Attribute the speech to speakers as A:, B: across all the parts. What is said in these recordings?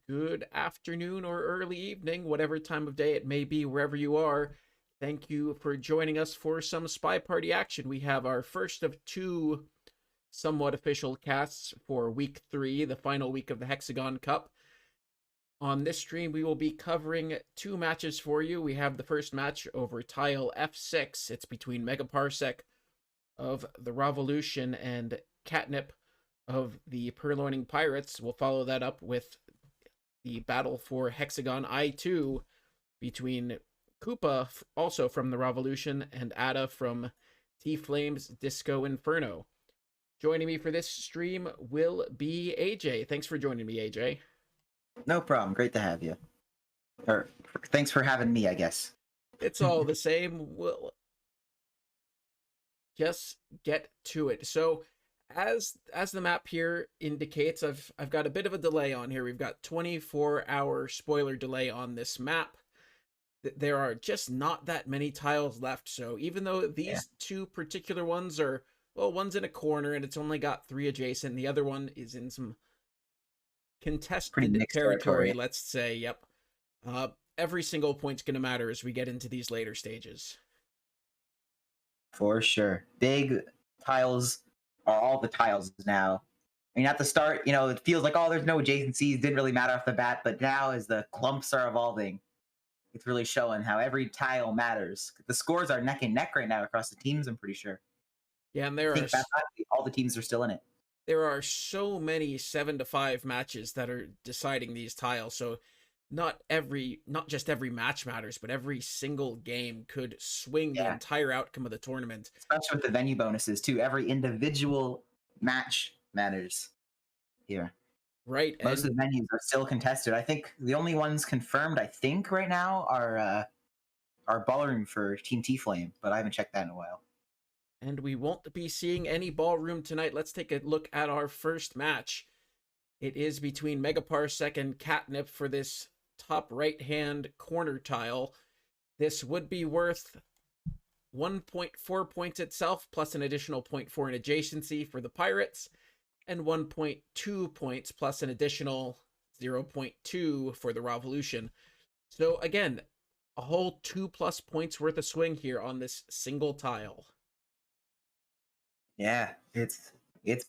A: good afternoon or early evening, whatever time of day it may be, wherever you are. Thank you for joining us for some Spy Party action. We have our first of two somewhat official casts for week 3, the final week of the Hexagon Cup. On this stream, we will be covering two matches for you. We have the first match over tile F6. It's between Megaparsec of the Revolution and Catnip of the Purloining Pirates. We'll follow that up with the battle for Hexagon I2 between Koopa, also from the Revolution, and Ada from T-Flame's Disco Inferno. Joining me for this stream will be AJ. Thanks for joining me, AJ.
B: No problem. Great to have you. Or thanks for having me, I guess.
A: It's all the same. We'll just get to it. So, as the map here indicates, I've got a bit of a delay on here. We've got 24-hour spoiler delay on this map. There are just not that many tiles left. So even though these two particular ones are, well, one's in a corner and it's only got 3 adjacent, the other one is in some contested territory, let's say. Yep. Every single point's going to matter as we get into these later stages.
B: For sure. Big tiles are all the tiles now. I mean, at the start, it feels like, oh, there's no adjacencies, didn't really matter off the bat, but now as the clumps are evolving, it's really showing how every tile matters. The scores are neck and neck right now across the teams, I'm pretty sure.
A: Yeah, and
B: all the teams are still in it.
A: There are so many 7-5 matches that are deciding these tiles, so not just every match matters, but every single game could swing the entire outcome of the tournament.
B: Especially with the venue bonuses, too. Every individual match matters here.
A: Right.
B: Most of the venues are still contested. I think the only ones confirmed, right now are Ballroom for Team T-Flame, but I haven't checked that in a while.
A: And we won't be seeing any Ballroom tonight. Let's take a look at our first match. It is between Megaparsec and Catnip for this top right-hand corner tile. This would be worth 1.4 points itself, plus an additional 0.4 in adjacency for the Pirates, and 1.2 points plus an additional 0.2 for the Revolution. So again, a whole 2+ points worth of swing here on this single tile.
B: Yeah, it's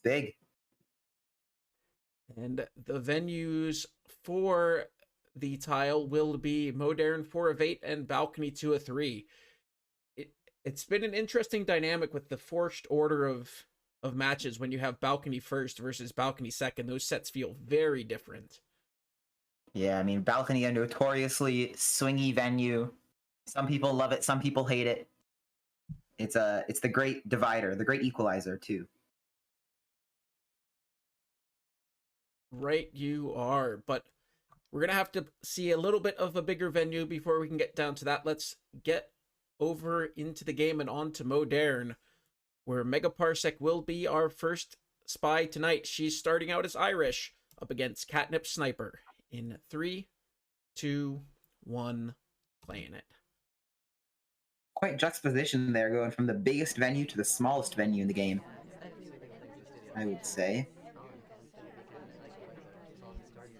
B: big.
A: And the venues for the tile will be Modern 4 of 8 and Balcony 2 of 3. It's been an interesting dynamic with the forced order of matches when you have Balcony first versus Balcony second. Those sets feel very different.
B: Yeah, I mean, Balcony, a notoriously swingy venue. Some people love it, some people hate it. It's the great divider, the great equalizer, too.
A: Right, you are. But we're going to have to see a little bit of a bigger venue before we can get down to that. Let's get over into the game and on to Modern, where Megaparsec will be our first spy tonight. She's starting out as Irish up against Catnip Sniper in 3, 2, 1, playing it.
B: Quite juxtaposition there, going from the biggest venue to the smallest venue in the game, I would say.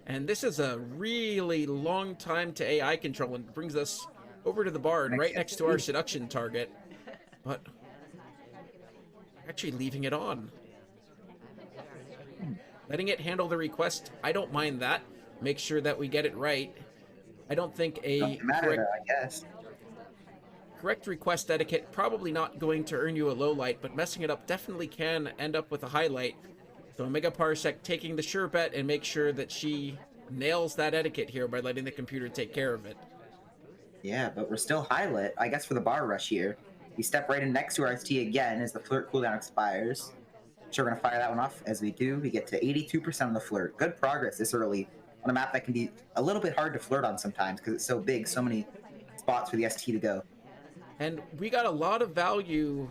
A: And this is a really long time to AI control and brings us over to the barn right next to our seduction target. But actually leaving it on. Letting it handle the request, I don't mind that. Make sure that we get it right. I don't think correct request etiquette probably not going to earn you a low light, but messing it up definitely can end up with a highlight. So Megaparsec taking the sure bet and make sure that she nails that etiquette here by letting the computer take care of it.
B: Yeah, but we're still highlight, I guess, for the bar rush here. We step right in next to our ST again as the flirt cooldown expires. Sure, we're going to fire that one off. As we do, we get to 82% on the flirt. Good progress this early on a map that can be a little bit hard to flirt on sometimes because it's so big, so many spots for the ST to go.
A: And we got a lot of value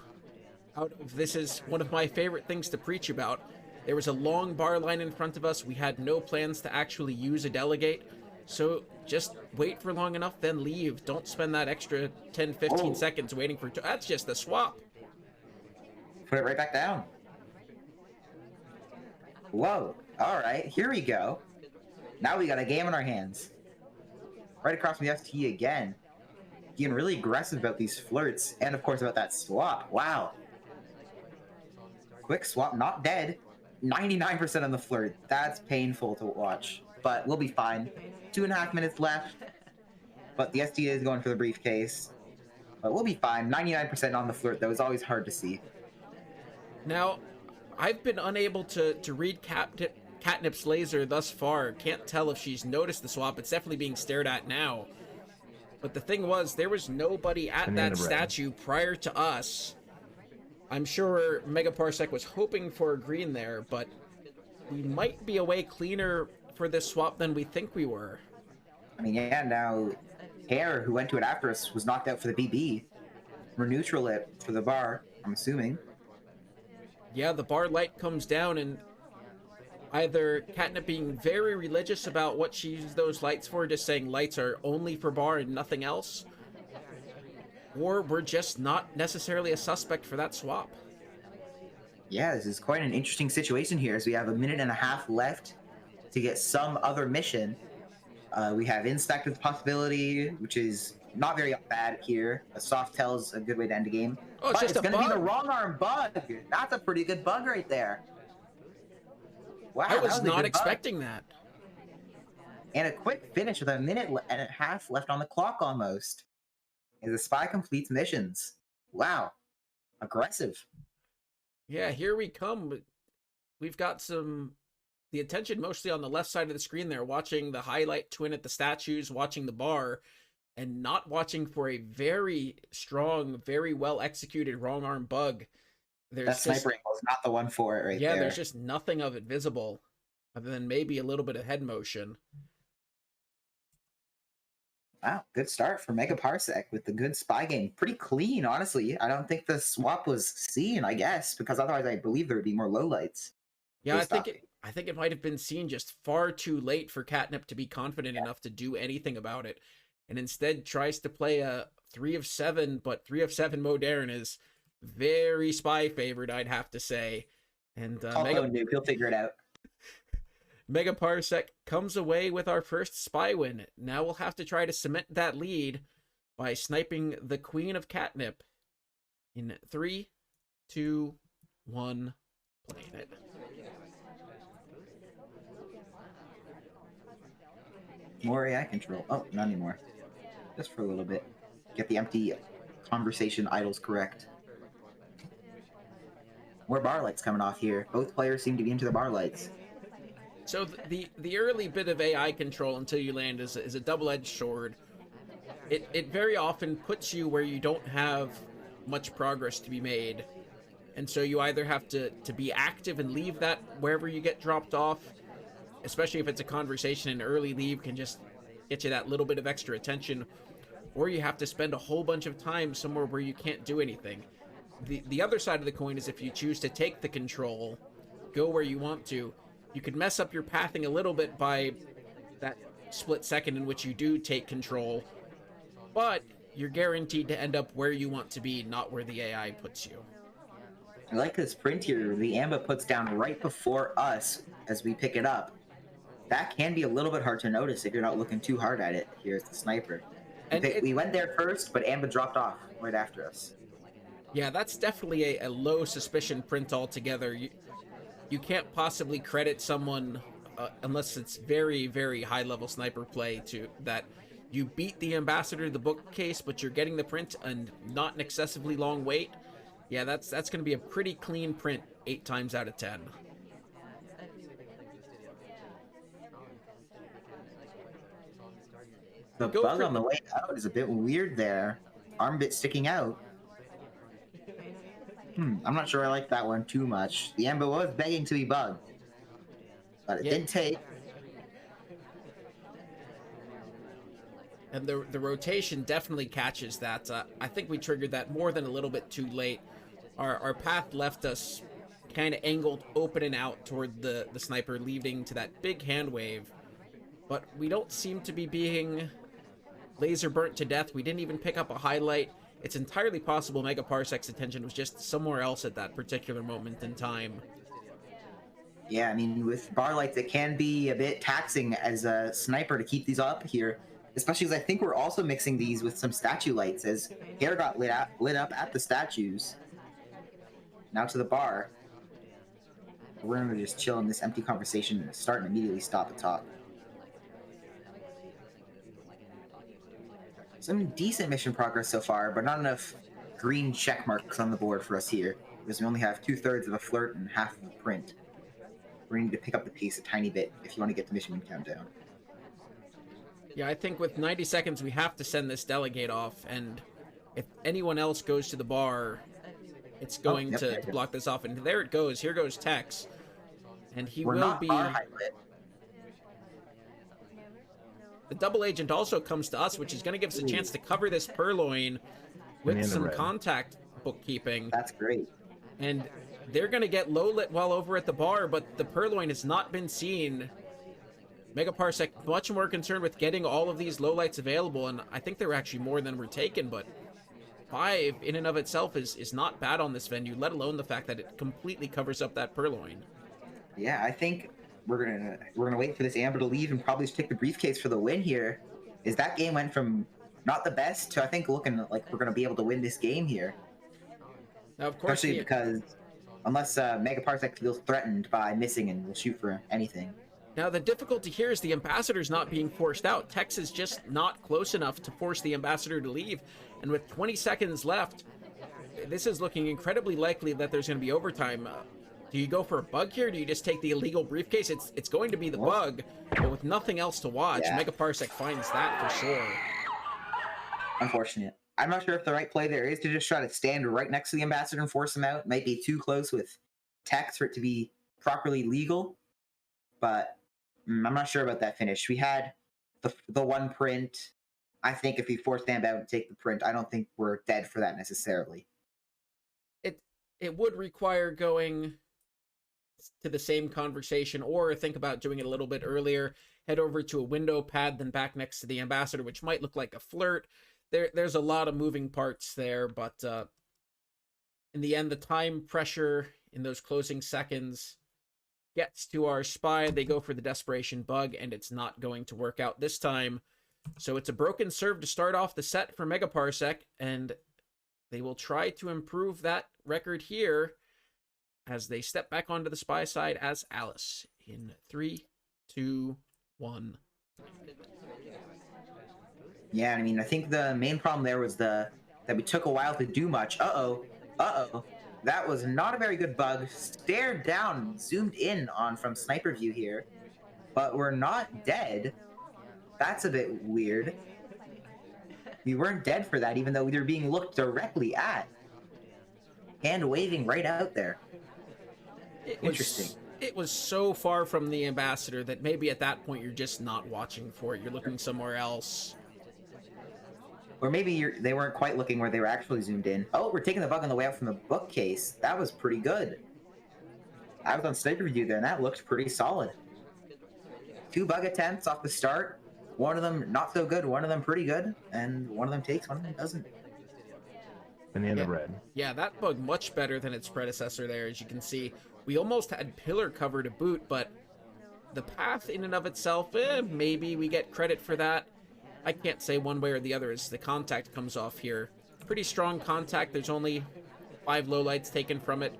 A: out of this. Is one of my favorite things to preach about. There was a long bar line in front of us. We had no plans to actually use a delegate. So just wait for long enough, then leave. Don't spend that extra 10, 15 seconds waiting for... That's just a swap.
B: Put it right back down. Whoa. All right, here we go. Now we got a game in our hands. Right across from the ST again. Being really aggressive about these flirts, and of course about that swap. Wow. Quick swap, not dead. 99% on the flirt. That's painful to watch, but we'll be fine. 2.5 minutes left, but the ST is going for the briefcase. But we'll be fine. 99% on the flirt, though, is always hard to see.
A: Now, I've been unable to read Catnip's laser thus far. Can't tell if she's noticed the swap. It's definitely being stared at now. But the thing was, there was nobody at that statue prior to us. I'm sure Megaparsec was hoping for a green there, but we might be a way cleaner for this swap than we think we were.
B: I mean, yeah, now Hare, who went to it after us, was knocked out for the BB. We're neutral it for the bar, I'm assuming.
A: Yeah, the bar light comes down, and either Catnip being very religious about what she used those lights for, just saying lights are only for bar and nothing else, or we're just not necessarily a suspect for that swap.
B: Yeah, this is quite an interesting situation here, as we have 1.5 minutes left to get some other mission. We have Inspect with possibility, which is not very bad here. A soft tell's a good way to end the game.
A: Oh,
B: but it's
A: going
B: to be the wrong arm bug. That's a pretty good bug right there. Wow,
A: I was not expecting that.
B: And a quick finish with 1.5 minutes left on the clock almost. As the spy completes missions. Wow. Aggressive.
A: Yeah, here we come. We've got the attention mostly on the left side of the screen there, watching the highlight twin at the statues, watching the bar, and not watching for a very strong, very well executed wrong arm bug.
B: That sniper angle is not the one for it right there.
A: Yeah, there's just nothing of it visible, other than maybe a little bit of head motion.
B: Wow, good start for Megaparsec with the good spy game. Pretty clean, honestly. I don't think the swap was seen, I guess, because otherwise I believe there would be more lowlights.
A: Yeah, I think it might have been seen just far too late for Catnip to be confident enough to do anything about it, and instead tries to play a 3 of 7, but 3 of 7 Modern is very spy favored, I'd have to say. And
B: he'll figure it out.
A: Megaparsec comes away with our first spy win. Now we'll have to try to cement that lead by sniping the Queen of Catnip in 3, 2, 1, playing it.
B: More AI control. Oh, not anymore. Just for a little bit. Get the empty conversation idols correct. More bar lights coming off here. Both players seem to be into the bar lights.
A: So the early bit of AI control until you land is a double-edged sword. It very often puts you where you don't have much progress to be made. And so you either have to be active and leave that wherever you get dropped off, especially if it's a conversation, and early leave can just get you that little bit of extra attention, or you have to spend a whole bunch of time somewhere where you can't do anything. The other side of the coin is if you choose to take the control, go where you want to, you could mess up your pathing a little bit by that split second in which you do take control, but you're guaranteed to end up where you want to be, not where the AI puts you.
B: I like this print here. The AMBA puts down right before us as we pick it up. That can be a little bit hard to notice if you're not looking too hard at it. Here's the sniper. And we went there first, but AMBA dropped off right after us.
A: Yeah, that's definitely a low suspicion print altogether. You can't possibly credit someone, unless it's very, very high-level sniper play, to that you beat the ambassador to the bookcase, but you're getting the print and not an excessively long wait. Yeah, that's going to be a pretty clean print 8 times out of 10.
B: The bug on the way out is a bit weird there. Arm bit sticking out. I'm not sure I like that one too much. The AMBA was begging to be bugged, but it did take.
A: And the rotation definitely catches that. I think we triggered that more than a little bit too late. Our path left us kind of angled open and out toward the sniper, leading to that big hand wave. But we don't seem to be being laser burnt to death. We didn't even pick up a highlight. It's entirely possible Megaparsec's attention was just somewhere else at that particular moment in time.
B: Yeah, I mean, with bar lights, it can be a bit taxing as a sniper to keep these up here, especially as I think we're also mixing these with some statue lights as hair got lit up at the statues. Now to the bar. We're gonna just chill in this empty conversation and start and immediately stop the talk. Some decent mission progress so far, but not enough green check marks on the board for us here, because we only have 2/3 of a flirt and half of a print. We're going to need to pick up the pace a tiny bit if you want to get the mission countdown.
A: Yeah, I think with 90 seconds, we have to send this delegate off, and if anyone else goes to the bar, it's going to block this off. And there it goes. Here goes Tex, and he will be... The double agent also comes to us, which is going to give us a chance to cover this purloin with some contact bookkeeping.
B: That's great.
A: And they're going to get low lit well over at the bar, but the purloin has not been seen. Megaparsec much more concerned with getting all of these low lights available, and I think there were actually more than were taken, but 5 in and of itself is not bad on this venue, let alone the fact that it completely covers up that purloin.
B: Yeah, I think we're gonna wait for this Amber to leave and probably just take the briefcase for the win here. Is that game went from not the best to I think looking like we're gonna be able to win this game here.
A: Now, of course,
B: especially because unless Megaparsec feels threatened by missing and will shoot for anything.
A: Now, the difficulty here is the ambassador's not being forced out. Tex is just not close enough to force the ambassador to leave. And with 20 seconds left, this is looking incredibly likely that there's going to be overtime. Do you go for a bug here? Do you just take the illegal briefcase? It's going to be the bug, but with nothing else to watch, Megaparsec finds that for sure.
B: Unfortunate. I'm not sure if the right play there is to just try to stand right next to the ambassador and force him out. Might be too close with Tex for it to be properly legal, but I'm not sure about that finish. We had the one print. I think if we force them out and take the print, I don't think we're dead for that necessarily.
A: It would require going to the same conversation, or think about doing it a little bit earlier. Head over to a window pad, then back next to the ambassador, which might look like a flirt. There's a lot of moving parts there, but in the end, the time pressure in those closing seconds gets to our spy. They go for the desperation bug, and it's not going to work out this time. So it's a broken serve to start off the set for Megaparsec, and they will try to improve that record here as they step back onto the spy side as Alice in 3, 2, 1.
B: Yeah, I mean, I think the main problem there was that we took a while to do much. Uh-oh. That was not a very good bug. Stared down, zoomed in on from sniper view here, but we're not dead. That's a bit weird. We weren't dead for that, even though we were being looked directly at. Hand waving right out there. Interesting.
A: It was so far from the ambassador that maybe at that point you're just not watching for it. You're looking somewhere else.
B: Or maybe they weren't quite looking where they were actually zoomed in. Oh, we're taking the bug on the way out from the bookcase. That was pretty good. I was on sniper view there, and that looked pretty solid. 2 bug attempts off the start. One of them not so good, one of them pretty good, and one of them takes, one of them doesn't.
C: And the end of red.
A: Yeah, that bug much better than its predecessor there, as you can see. We almost had pillar cover to boot, but the path in and of itself, maybe we get credit for that. I can't say one way or the other as the contact comes off here. Pretty strong contact. There's only 5 lowlights taken from it.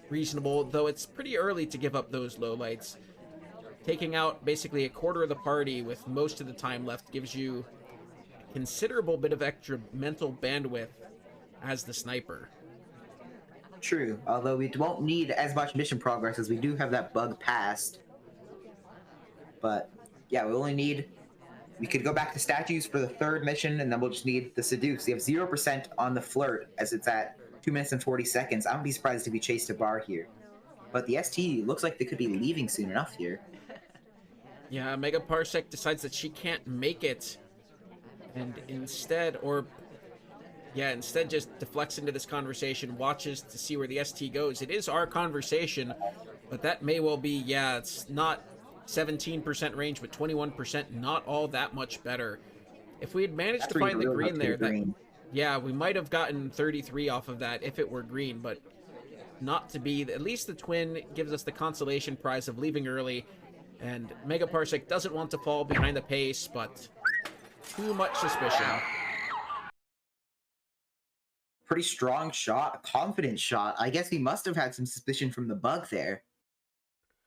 A: Reasonable, though it's pretty early to give up those lowlights. Taking out basically a quarter of the party with most of the time left gives you a considerable bit of extra mental bandwidth as the sniper.
B: True, although we won't need as much mission progress as we do have that bug passed. But yeah, we could go back to statues for the 3rd mission, and then we'll just need the seduce. We have 0% on the flirt as it's at 2 minutes and 40 seconds. I wouldn't be surprised if we chased a bar here. But the ST looks like they could be leaving soon enough here.
A: Yeah, Megaparsec decides that she can't make it, and instead just deflects into this conversation, watches to see where the ST goes. It is our conversation, but that may well be, it's not 17% range, but 21%, not all that much better. If we had managed to find the green there, we might have gotten 33 off of that if it were green, but not to be. At least the twin gives us the consolation prize of leaving early, and Megaparsec doesn't want to fall behind the pace, but too much suspicion.
B: Pretty strong shot, a confident shot. I guess he must have had some suspicion from the bug there.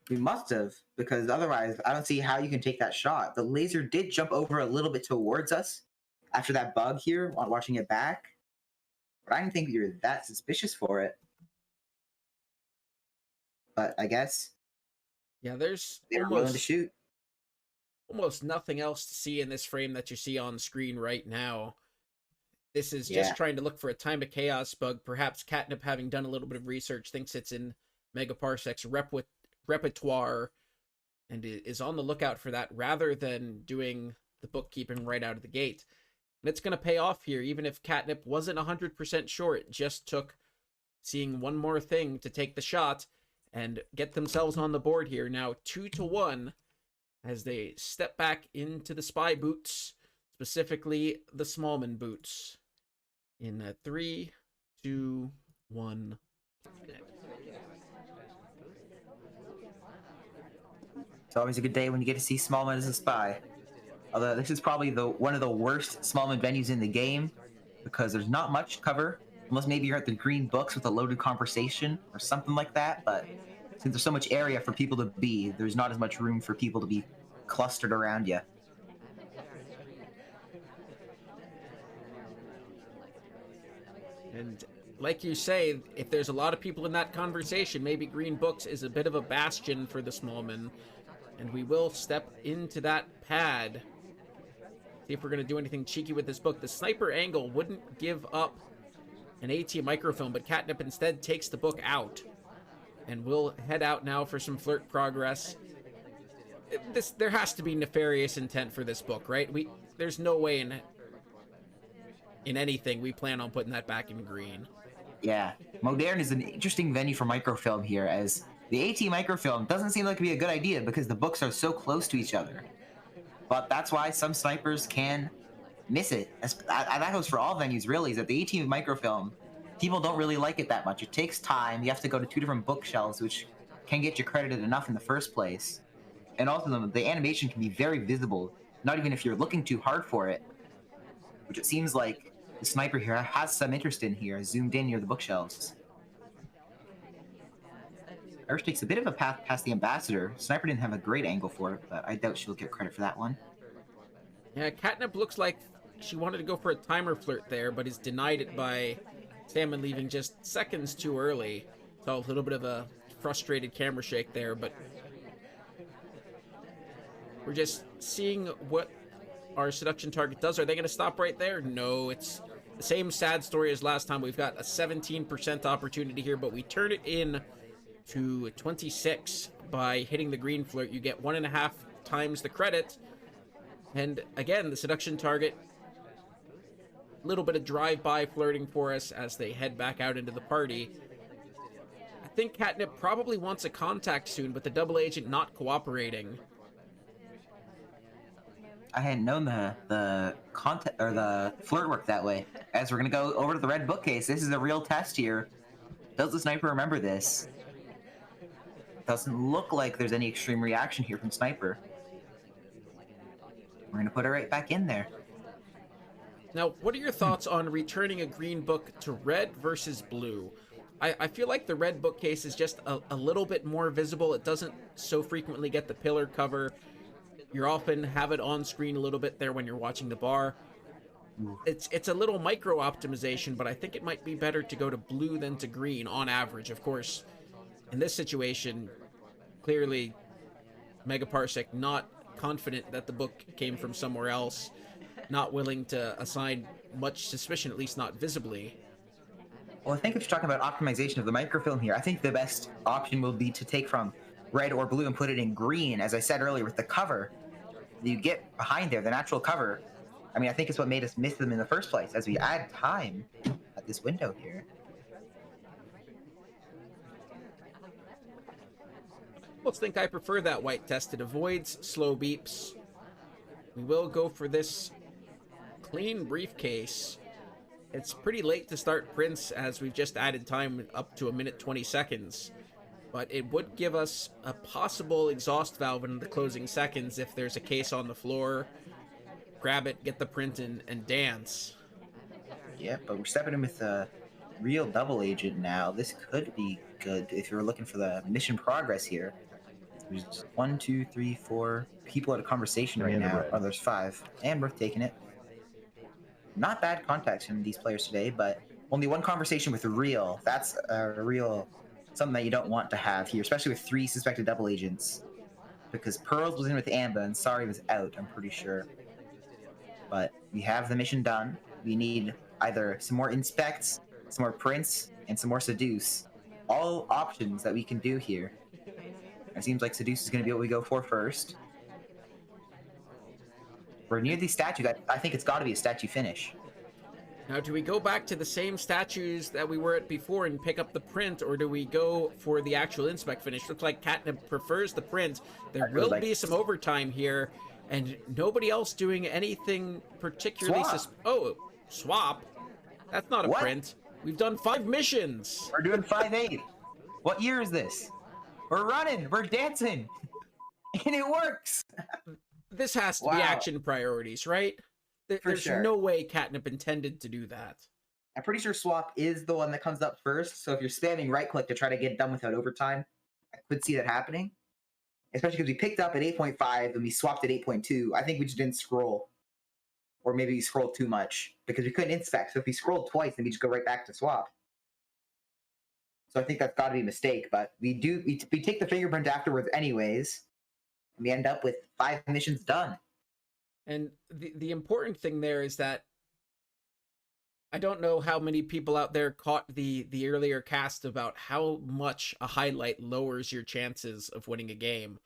B: He must have, because otherwise I don't see how you can take that shot. The laser did jump over a little bit towards us after that bug here, while watching it back. But I didn't think you're that suspicious for it. But I guess
A: Yeah, there's
B: they're willing to shoot.
A: almost nothing else to see in this frame that you see on screen right now. This is just trying to look for a time of chaos bug. Perhaps Catnip, having done a little bit of research, thinks it's in Megaparsec's repertoire and is on the lookout for that rather than doing the bookkeeping right out of the gate. And it's going to pay off here, even if Catnip wasn't 100% sure. It just took seeing one more thing to take the shot and get themselves on the board here. Now 2-1 as they step back into the spy boots, specifically the Smallman boots. In 3, 2, 1.
B: It's always a good day when you get to see Smallman as a spy. Although this is probably one of the worst Smallman venues in the game, because there's not much cover, unless maybe you're at the green books with a loaded conversation or something like that. But since there's so much area for people to be, there's not as much room for people to be clustered around you.
A: And like you say, if there's a lot of people in that conversation, maybe Green Books is a bit of a bastion for the Smallman. And we will step into that pad. See if we're going to do anything cheeky with this book. The sniper angle wouldn't give up an AT microfilm, but Catnip instead takes the book out. And we'll head out now for some flirt progress. There has to be nefarious intent for this book, right? There's no way in anything we plan on putting that back in green.
B: Yeah, Modern is an interesting venue for microfilm here, as the AT microfilm doesn't seem like it'd be a good idea because the books are so close to each other. But that's why some snipers can miss it. That goes for all venues, really, is that the AT microfilm, people don't really like it that much. It takes time. You have to go to 2 different bookshelves, which can get you credited enough in the first place. And also, the animation can be very visible, not even if you're looking too hard for it, which it seems like the sniper here has some interest in here, zoomed in near the bookshelves. Irish takes a bit of a path past the ambassador. Sniper didn't have a great angle for it, but I doubt she'll get credit for that one.
A: Yeah, Catnip looks like she wanted to go for a timer flirt there, but is denied it by Salmon leaving just seconds too early. So a little bit of a frustrated camera shake there, but we're just seeing what our seduction target does. Are they going to stop right there? No, it's the same sad story as last time. We've got a 17% opportunity here, but we turn it in to 26 by hitting the green flirt. You get 1.5 times the credit. And again, the seduction target, a little bit of drive-by flirting for us as they head back out into the party. I think Catnip probably wants a contact soon, but the double agent not cooperating.
B: I hadn't known the content or the flirt work that way. As we're gonna go over to the red bookcase, this is a real test here. Does the sniper remember this? Doesn't look like there's any extreme reaction here from Sniper. We're gonna put her right back in there.
A: Now, what are your thoughts on returning a green book to red versus blue? I feel like the red bookcase is just a little bit more visible. It doesn't so frequently get the pillar cover. You often have it on screen a little bit there when you're watching the bar. It's a little micro optimization, but I think it might be better to go to blue than to green on average. Of course, in this situation, clearly Megaparsec not confident that the book came from somewhere else, not willing to assign much suspicion, at least not visibly.
B: Well, I think if you're talking about optimization of the microfilm here, I think the best option will be to take from red or blue and put it in green, as I said earlier, with the cover you get behind there, the natural cover. I mean, I think it's what made us miss them in the first place, as we add time at this window here.
A: Almost think I prefer that white test. It avoids slow beeps. We will go for this clean briefcase. It's pretty late to start Prince, as we've just added time up to 1 minute 20 seconds. But it would give us a possible exhaust valve in the closing seconds if there's a case on the floor. Grab it, get the print in, and dance.
B: Yeah, but we're stepping in with a real double agent now. This could be good if you're looking for the mission progress here. There's 1, 2, 3, 4 people at a conversation right
C: And the
B: now.
C: red.
B: Oh, there's 5. And we're taking it. Not bad contacts from these players today, but only one conversation with a real. That's a real something that you don't want to have here, especially with 3 suspected double agents. Because Pearls was in with Amba and Sari was out, I'm pretty sure. But we have the mission done. We need either some more inspects, some more prints, and some more seduce. All options that we can do here. It seems like seduce is going to be what we go for first. We're near these statues. I think it's got to be a statue finish.
A: Now, do we go back to the same statues that we were at before and pick up the print, or do we go for the actual inspect finish? Looks like Catnip prefers the print. There will be some overtime here, and nobody else doing anything particularly swap? That's not a print. We've done 5 missions.
B: We're doing 5-8. What year is this? We're running. We're dancing. And it works.
A: This has to be action priorities, right? There's no way Catnip intended to do that.
B: I'm pretty sure swap is the one that comes up first, so if you're spamming right click to try to get done without overtime, I could see that happening. Especially because we picked up at 8.5 and we swapped at 8.2. I think we just didn't scroll. Or maybe we scrolled too much because we couldn't inspect. So if we scrolled twice, then we just go right back to swap. So I think that's got to be a mistake, but we take the fingerprint afterwards anyways. We end up with 5 missions done.
A: And the important thing there is that I don't know how many people out there caught the earlier cast about how much a highlight lowers your chances of winning a game.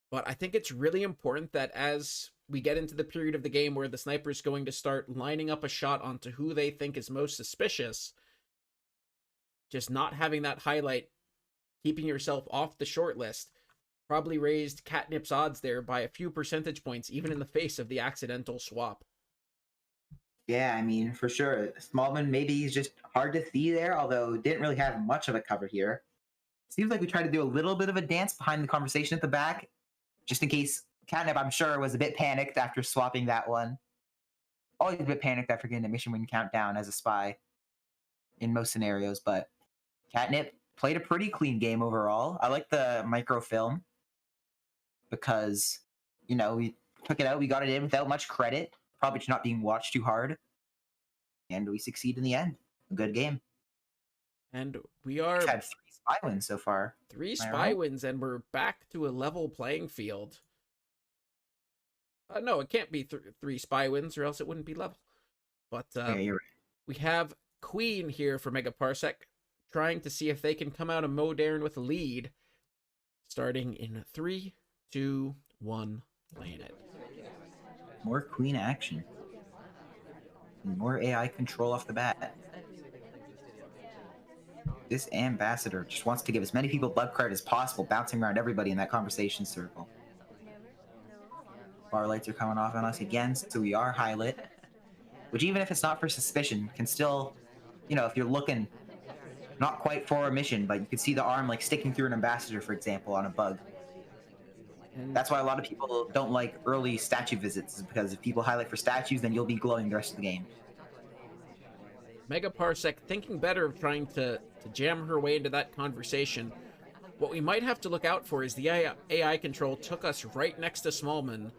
A: But I think it's really important that as we get into the period of the game where the sniper's going to start lining up a shot onto who they think is most suspicious, just not having that highlight, keeping yourself off the short list, probably raised Catnip's odds there by a few percentage points, even in the face of the accidental swap.
B: Yeah, I mean, for sure. Smallman, maybe he's just hard to see there, although didn't really have much of a cover here. Seems like we tried to do a little bit of a dance behind the conversation at the back, just in case Catnip, I'm sure, was a bit panicked after swapping that one. Always a bit panicked after getting a mission win countdown as a spy in most scenarios, but Catnip played a pretty clean game overall. I like the microfilm because, you know, we took it out, we got it in without much credit, probably just not being watched too hard, and we succeed in the end. A good game.
A: And we are...
B: We've had 3 spy wins so far.
A: 3 spy wins, and we're back to a level playing field. No, it can't be 3 spy wins, or else it wouldn't be level. But
B: Yeah, you're right.
A: We have Queen here for Megaparsec, trying to see if they can come out of Modern with a lead. Starting in 3, 2, 1, playing it.
B: More Queen action. And more AI control off the bat. This ambassador just wants to give as many people blood credit as possible, bouncing around everybody in that conversation circle. Bar lights are coming off on us again, so we are high lit. Which, even if it's not for suspicion, can still, you know, if you're looking not quite for a mission, but you can see the arm like sticking through an ambassador, for example, on a bug. And that's why a lot of people don't like early statue visits, is because if people highlight for statues, then you'll be glowing the rest of the game.
A: Megaparsec thinking better of trying to jam her way into that conversation. What we might have to look out for is the AI control took us right next to Smallman,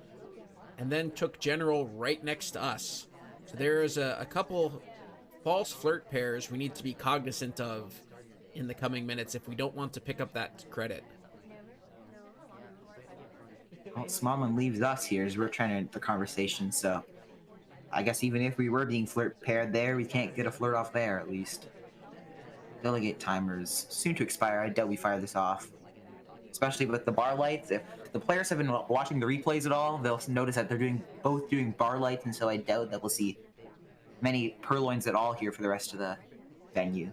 A: and then took General right next to us. So there's a couple false flirt pairs we need to be cognizant of in the coming minutes if we don't want to pick up that credit.
B: Well, Smallman leaves us here as we're trying to end the conversation, so I guess even if we were being flirt paired there, we can't get a flirt off there, at least. Delegate timers soon to expire. I doubt we fire this off. Especially with the bar lights. If the players have been watching the replays at all, they'll notice that they're both doing bar lights, and so I doubt that we'll see many purloins at all here for the rest of the venue.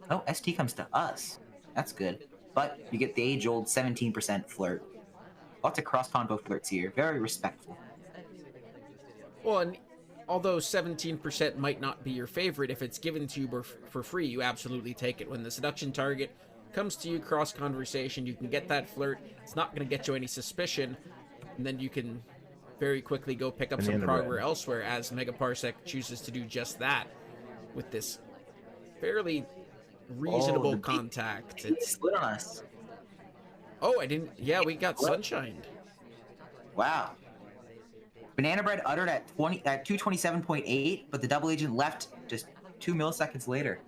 B: Oh, ST comes to us. That's good. But you get the age-old 17% flirt. Lots of cross-combo flirts here. Very respectful.
A: Well, and although 17% might not be your favorite, if it's given to you for free, you absolutely take it. When the seduction target comes to you cross conversation, you can get that flirt. It's not going to get you any suspicion, and then you can very quickly go pick up some progress elsewhere, as Megaparsec chooses to do just that with this fairly reasonable contact.
B: It's split on us.
A: Oh, I didn't. Yeah, we got sunshined.
B: Wow. Banana Bread uttered at 227.8, but the double agent left just 2 milliseconds later.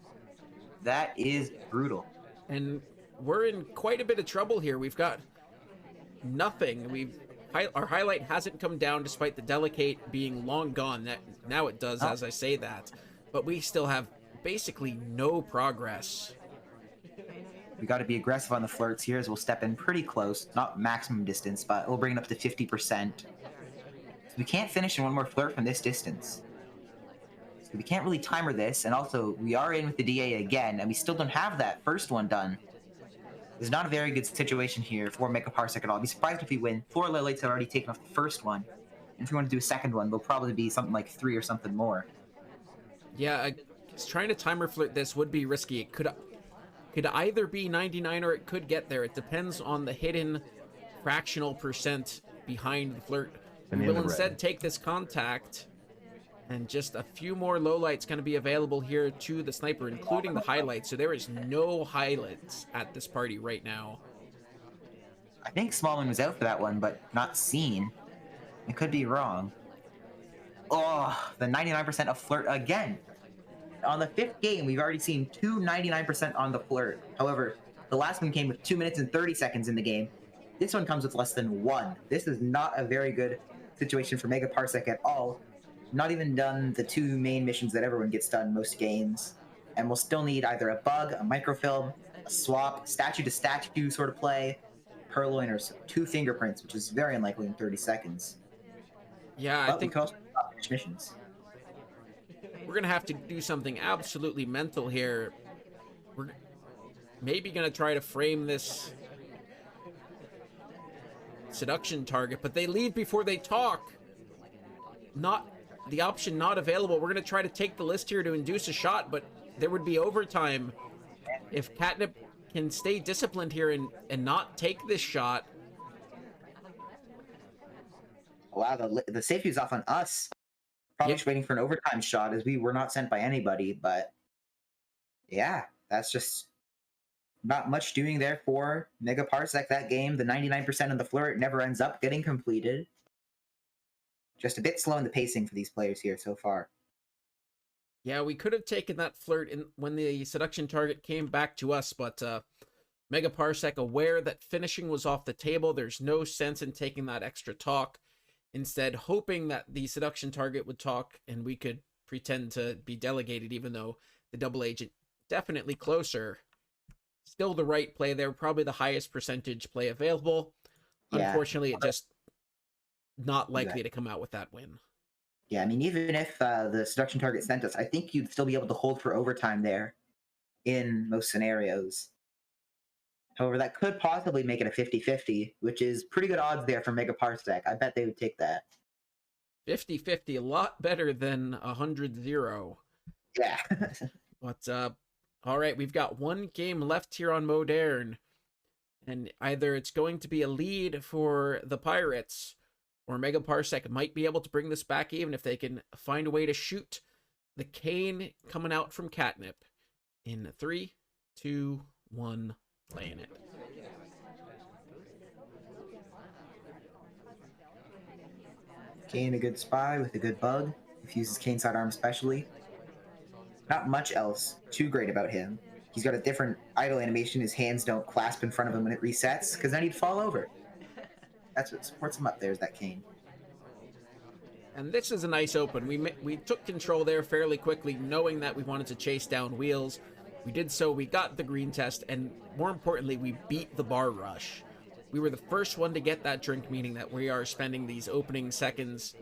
B: That is brutal.
A: And we're in quite a bit of trouble here. We've got nothing. Our highlight hasn't come down despite the delicate being long gone. Now it does, as I say that. But we still have basically no progress.
B: We got to be aggressive on the flirts here, as we'll step in pretty close. Not maximum distance, but we'll bring it up to 50%. We can't finish in one more flirt from this distance. So we can't really timer this, and also we are in with the DA again, and we still don't have that first one done. It's not a very good situation here for Megaparsec at all. I'd be surprised if we win. 4 low lights have already taken off the first one. And if we want to do a second one, there'll probably be something like 3 or something more.
A: Yeah, trying to timer flirt this would be risky. It could either be 99 or it could get there. It depends on the hidden fractional percent behind the flirt. We will instead take this contact, and just a few more lowlights going to be available here to the sniper, including the highlights. So there is no highlights at this party right now.
B: I think Smallman was out for that one, but not seen. I could be wrong. Oh, the 99% of flirt again. On the 5th game, we've already seen 2 99% on the flirt. However, the last one came with 2 minutes and 30 seconds in the game. This one comes with less than 1. This is not a very good situation for Megaparsec at all. Not even done the 2 main missions that everyone gets done most games. And we'll still need either a bug, a microfilm, a swap, statue to statue sort of play, purloin, or 2 fingerprints, which is very unlikely in 30 seconds.
A: Yeah,
B: but
A: I think
B: we can also finish missions.
A: We're going to have to do something absolutely mental here. We're maybe going to try to frame this seduction target, but they leave before they talk. Not the option not available. We're going to try to take the list here to induce a shot, but there would be overtime. If Catnip can stay disciplined here and not take this shot.
B: Wow, the safety is off on us. Probably just waiting for an overtime shot, as we were not sent by anybody, but yeah, that's just not much doing there for Megaparsec that game. The 99% of the flirt never ends up getting completed. Just a bit slow in the pacing for these players here so far.
A: Yeah, we could have taken that flirt when the seduction target came back to us, but Megaparsec, aware that finishing was off the table, there's no sense in taking that extra talk. Instead, hoping that the seduction target would talk and we could pretend to be delegated, even though the double agent definitely closer. Still the right play there, probably the highest percentage play available. Yeah. Unfortunately, it just not likely to come out with that win.
B: Yeah, I mean, even if the seduction target sent us, I think you'd still be able to hold for overtime there in most scenarios. However, that could possibly make it a 50-50, which is pretty good odds there for Megaparsec. I bet they would take that.
A: 50-50, a lot better than 100-0.
B: Yeah.
A: But, all right, we've got 1 game left here on Modern. And either it's going to be a lead for the Pirates, or Megaparsec might be able to bring this back even if they can find a way to shoot the cane coming out from Catnip. In 3, 2, 1... playing it.
B: Kane, a good spy with a good bug. Refuses Kane sidearm especially. Not much else too great about him. He's got a different idle animation. His hands don't clasp in front of him when it resets, because then he'd fall over. That's what supports him up there, is that Kane.
A: And this is a nice open. We took control there fairly quickly, knowing that we wanted to chase down Wheels. We did so, we got the green test, and more importantly, we beat the bar rush. We were the first one to get that drink, meaning that we are spending these opening seconds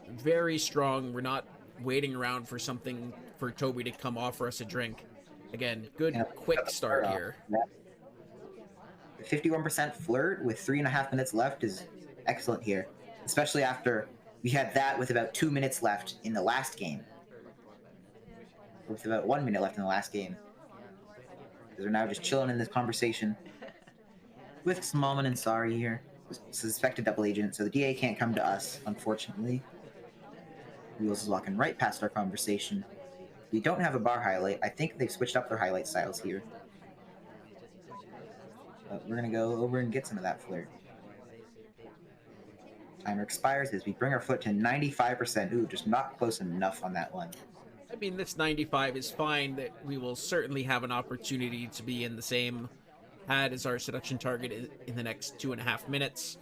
A: very strong. We're not waiting around for something for Toby to come offer us a drink. Again, good quick start here. The
B: 51% flirt with 3.5 minutes left is excellent here, especially after We had that with about 2 minutes left in the last game. With about 1 minute left in the last game. Because we're now just chilling in this conversation with Smallman and Sari here. Suspected double agent, so the DA can't come to us, unfortunately. Wheels is walking right past our conversation. We don't have a bar highlight. I think they've switched up their highlight styles here. But we're gonna go over and get some of that flirt. Timer expires as we bring our flirt to 95%. Ooh, just not close enough on that one.
A: I mean, this 95 is fine. That we will certainly have an opportunity to be in the same pad as our seduction target in the next 2.5 minutes.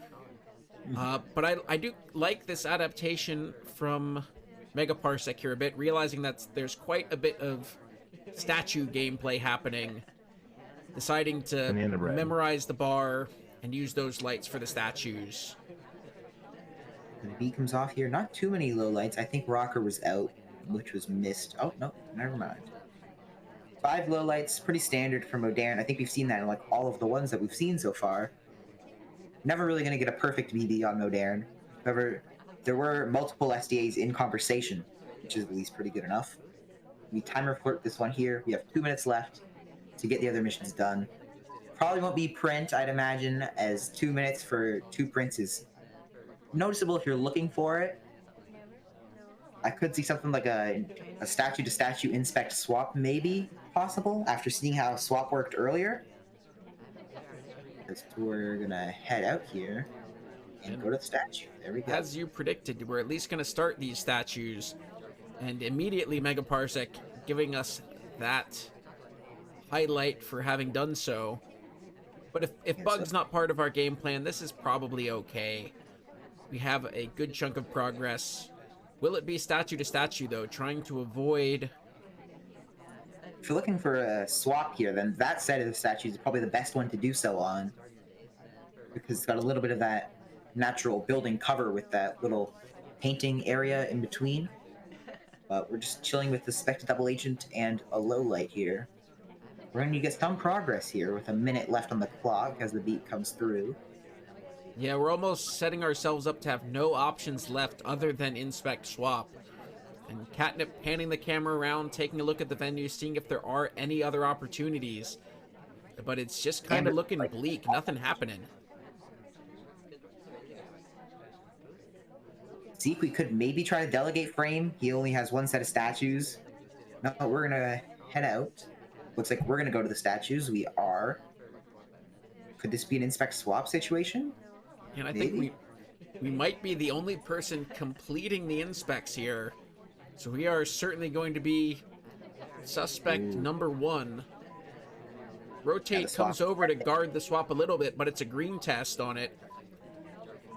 A: But I do like this adaptation from Megaparsec here a bit, realizing that there's quite a bit of statue gameplay happening, deciding to memorize the bar and use those lights for the statues.
B: The beat comes off here. Not too many low lights. I think Rocker was out, which was missed. Oh, no, never mind. 5 low lights, pretty standard for Modern. I think we've seen that in like all of the ones that we've seen so far. Never really going to get a perfect BB on Modern. However, there were multiple SDAs in conversation, which is at least pretty good enough. We timer flirt this one here. We have 2 minutes left to get the other missions done. Probably won't be print, I'd imagine, as 2 minutes for 2 prints is noticeable if you're looking for it. I could see something like a statue-to-statue inspect swap, maybe possible, after seeing how swap worked earlier. So we're gonna head out here and go to the statue. There we go.
A: As you predicted, we're at least going to start these statues, and immediately Megaparsec giving us that highlight for having done so. But if bug's not part of our game plan, this is probably okay. We have a good chunk of progress. Will it be statue to statue, though, trying to avoid...
B: If you're looking for a swap here, then that set of the statues is probably the best one to do so on. Because it's got a little bit of that natural building cover with that little painting area in between. But we're just chilling with the suspected double agent and a low light here. We're going to get some progress here with a minute left on the clock as the beat comes through.
A: Yeah, we're almost setting ourselves up to have no options left other than inspect swap. And Catnip panning the camera around, taking a look at the venue, seeing if there are any other opportunities. But it's just kind of looking bleak, nothing happening.
B: See if we could maybe try to delegate frame. He only has 1 set of statues. No, we're going to head out. Looks like we're going to go to the statues. We are. Could this be an inspect swap situation?
A: And I think we might be the only person completing the inspects here. So we are certainly going to be suspect number 1. Rotate comes over to guard the swap a little bit, but it's a green test on it.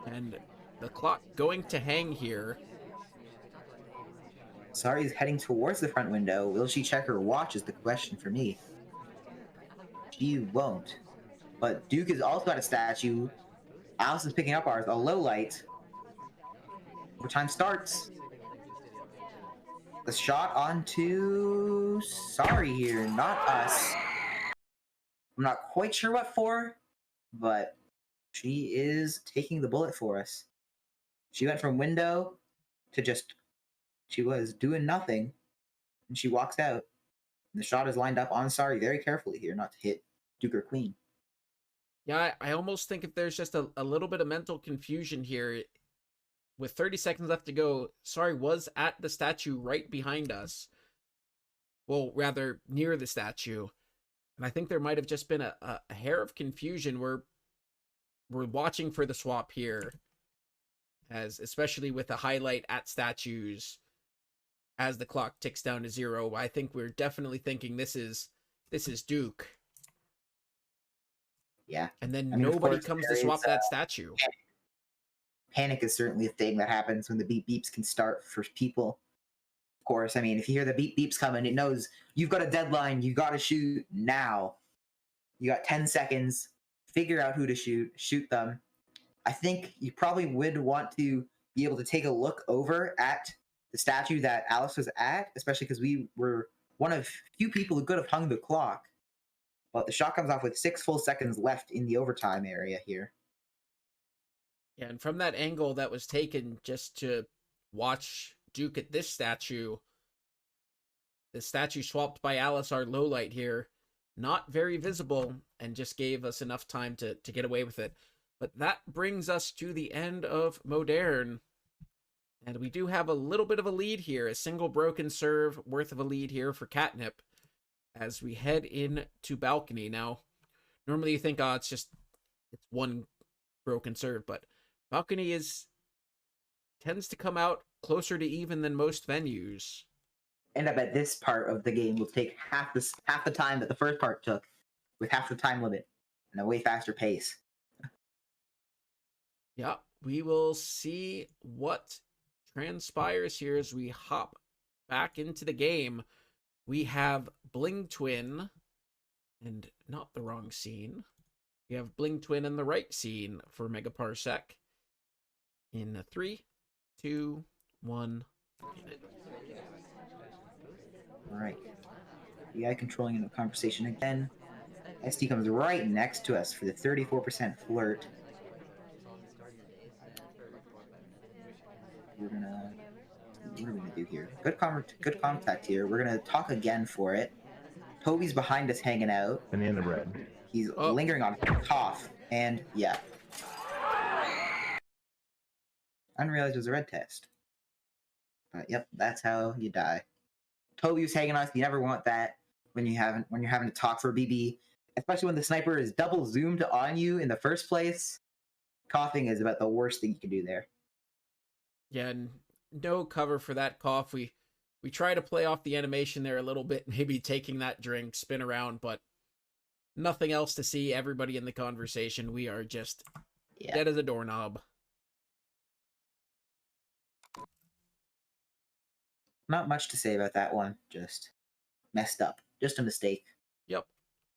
A: And the clock going to hang here.
B: Sari is heading towards the front window. Will she check her watch is the question for me. She won't. But Duke is also at a statue. Alice is picking up ours, a low light. Overtime starts. The shot onto Sari here, not us. I'm not quite sure what for, but she is taking the bullet for us. She went from window to just, she was doing nothing, and she walks out. And the shot is lined up on Sari very carefully here, not to hit Duke or Queen.
A: Yeah, I almost think if there's just a little bit of mental confusion here, with 30 seconds left to go, Sari was at the statue right behind us. Well, rather, near the statue. And I think there might have just been a hair of confusion. We're watching for the swap here, as especially with a highlight at statues as the clock ticks down to 0. I think we're definitely thinking this is Duke.
B: Yeah.
A: And then nobody comes to swap that statue.
B: Panic is certainly a thing that happens when the beep beeps can start for people. Of course, I mean, if you hear the beep beeps coming, it knows you've got a deadline. You got to shoot now. You got 10 seconds. Figure out who to shoot them. I think you probably would want to be able to take a look over at the statue that Alice was at, especially because we were one of few people who could have hung the clock. But the shot comes off with 6 full seconds left in the overtime area here.
A: Yeah, and from that angle that was taken just to watch Duke at this statue, the statue swapped by Alice, our low light here, not very visible, and just gave us enough time to get away with it. But that brings us to the end of Modern. And we do have a little bit of a lead here, a single broken serve worth of a lead here for Catnip as we head in to Balcony. Now, normally you think, oh, it's one broken serve, but Balcony tends to come out closer to even than most venues.
B: And I bet this part of the game will take half the time that the first part took, with half the time limit and a way faster pace.
A: Yeah, we will see what transpires here as we hop back into the game. We have Bling Twin, and not the wrong scene. We have Bling Twin in the right scene for Megaparsec. In 3, 2, 1.
B: All right. AI controlling in the conversation again. SD comes right next to us for the 34% flirt. What are we gonna do here? Good contact here. We're gonna talk again for it. Toby's behind us hanging out.
C: Banana bread.
B: He's lingering on cough, and yeah. Unrealized it was a red test. But yep, that's how you die. Toby was hanging on us. You never want that when you're having to talk for a BB, especially when the sniper is double zoomed on you in the first place. Coughing is about the worst thing you can do there.
A: Yeah, and no cover for that cough. We try to play off the animation there a little bit, maybe taking that drink, spin around, but nothing else to see. Everybody in the conversation, we are just dead as a doorknob.
B: Not much to say about that one. Just messed up. Just a mistake.
A: Yep.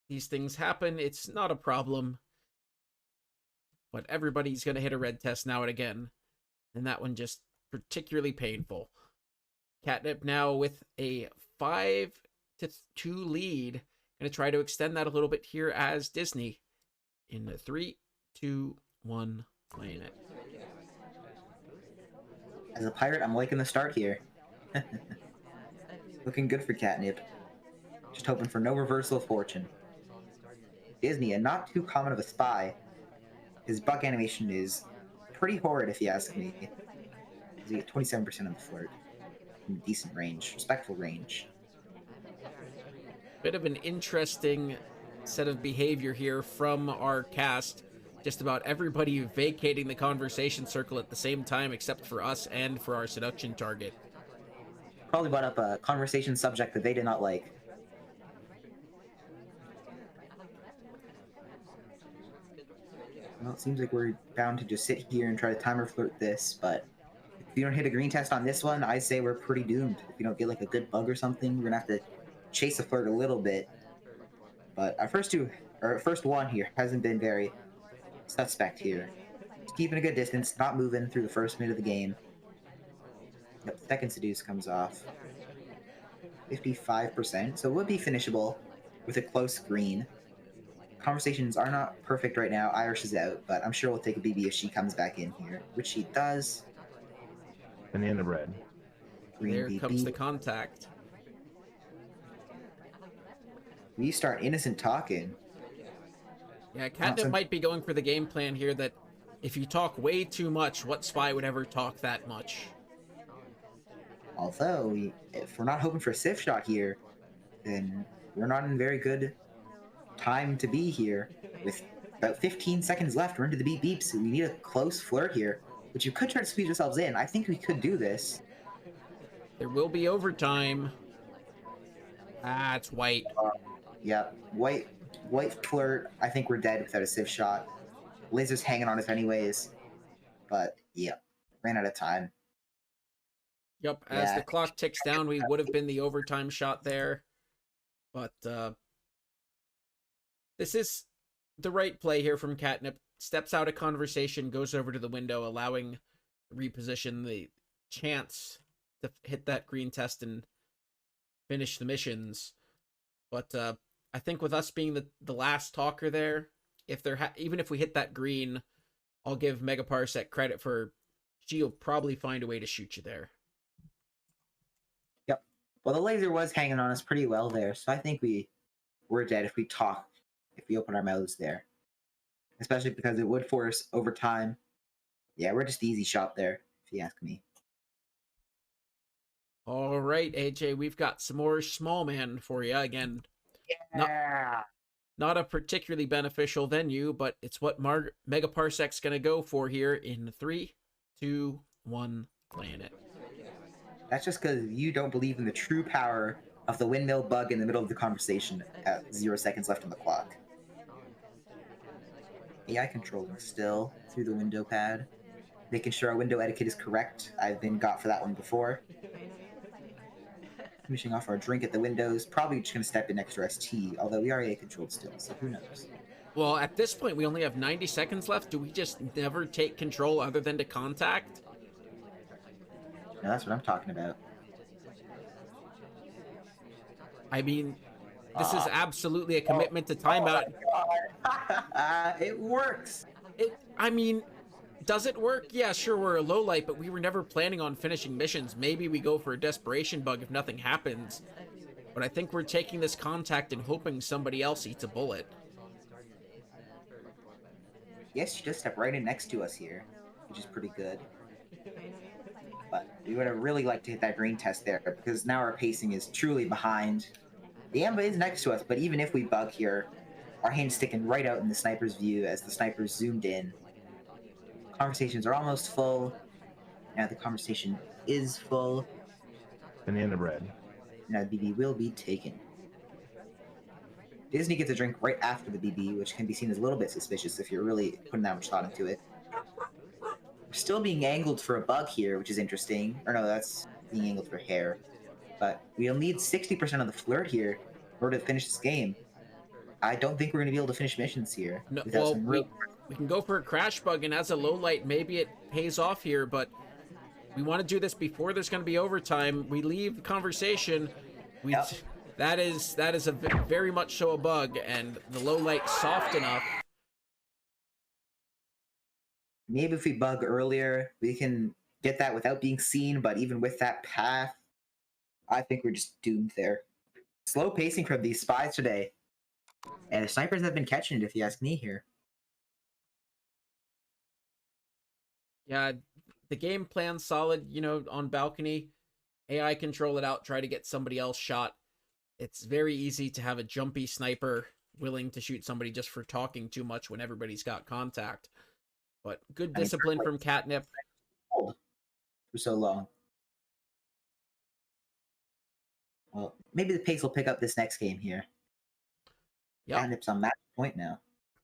A: These things happen. It's not a problem. But everybody's going to hit a red test now and again. And that one just particularly painful. Catnip now with a 5-2 lead. Going to try to extend that a little bit here as Disney. In 3, 2, 1, playing it.
B: As a pirate, I'm liking the start here. Looking good for Catnip. Just hoping for no reversal of fortune. Disney, and not too common of a spy. His buck animation is pretty horrid, if you ask me. He's at 27% of the flirt. In decent range, respectful range.
A: Bit of an interesting set of behavior here from our cast. Just about everybody vacating the conversation circle at the same time, except for us and for our seduction target.
B: Probably brought up a conversation subject that they did not like. Well, it seems like we're bound to just sit here and try to timer flirt this, but if you don't hit a green test on this one, I say we're pretty doomed. If you don't get like a good bug or something, we're gonna have to chase the flirt a little bit. But our first one here hasn't been very suspect here. Just keeping a good distance, not moving through the first minute of the game. Yep, second seduce comes off. 55%, so it would be finishable with a close green. Conversations are not perfect right now. Irish is out, but I'm sure we'll take a BB if she comes back in here, which she does.
C: Banana bread.
B: Green
A: There
B: BB.
A: comes the contact.
B: We start innocent talking.
A: Yeah, Catnip might be going for the game plan here that if you talk way too much, what spy would ever talk that much?
B: Although, if we're not hoping for a Sif shot here, then we're not in very good time to be here. With about 15 seconds left, we're into the beep beeps. We need a close flirt here, which you could try to squeeze yourselves in. I think we could do this.
A: There will be overtime. Ah, it's white.
B: Yeah, white flirt. I think we're dead without a Sif shot. Laser's hanging on us anyways. But, yeah, ran out of time.
A: Yep, as the clock ticks down, we would have been the overtime shot there. But this is the right play here from Catnip. Steps out of conversation, goes over to the window, allowing reposition the chance to hit that green test and finish the missions. But I think with us being the last talker there, if even if we hit that green, I'll give Megaparsec credit for she'll probably find a way to shoot you there.
B: Yep. Well, the laser was hanging on us pretty well there, so I think we're dead if we talk, if we open our mouths there. Especially because it would force overtime. Yeah, we're just the easy shot there, if you ask me.
A: All right, AJ, we've got some more small man for you. Again,
B: Yeah.
A: not a particularly beneficial venue, but it's what Megaparsec's going to go for here in 3, 2, 1, planet.
B: That's just because you don't believe in the true power of the windmill bug in the middle of the conversation at 0 seconds left on the clock. AI controlling still through the window pad, making sure our window etiquette is correct. I've been got for that one before. Finishing off our drink at the windows, probably just going to step in next to ST, although we are AI controlled still, so who knows.
A: Well, at this point, we only have 90 seconds left. Do we just never take control other than to contact?
B: No, that's what I'm talking about.
A: I mean, this is absolutely a commitment to timeout.
B: It works!
A: I mean, does it work? Yeah, sure, we're a low light, but we were never planning on finishing missions. Maybe we go for a desperation bug if nothing happens. But I think we're taking this contact and hoping somebody else eats a bullet.
B: Yes, she does step right in next to us here, which is pretty good. But we would have really liked to hit that green test there, because now our pacing is truly behind. The Amba is next to us, but even if we bug here, our hand's sticking right out in the sniper's view as the sniper's zoomed in. Conversations are almost full. Now the conversation is full.
C: Banana bread.
B: Now the BB will be taken. Disney gets a drink right after the BB, which can be seen as a little bit suspicious if you're really putting that much thought into it. We're still being angled for a bug here, which is interesting. Or no, that's being angled for hair. But we'll need 60% of the flirt here in order to finish this game. I don't think we're going to be able to finish missions here.
A: No, well, we can go for a crash bug, and as a low light, maybe it pays off here, but we want to do this before there's going to be overtime. We leave the conversation.
B: Yep.
A: That is a very much so a bug, and the low light's soft enough.
B: Maybe if we bug earlier, we can get that without being seen, but even with that path, I think we're just doomed there. Slow pacing from these spies today. And the snipers have been catching it, if you ask me here.
A: Yeah, the game plan's solid, you know, on balcony. AI control it out, try to get somebody else shot. It's very easy to have a jumpy sniper willing to shoot somebody just for talking too much when everybody's got contact. But good discipline from Catnip.
B: For so long. Well, maybe the pace will pick up this next game here.
A: Yep.
B: Catnip's on match point now.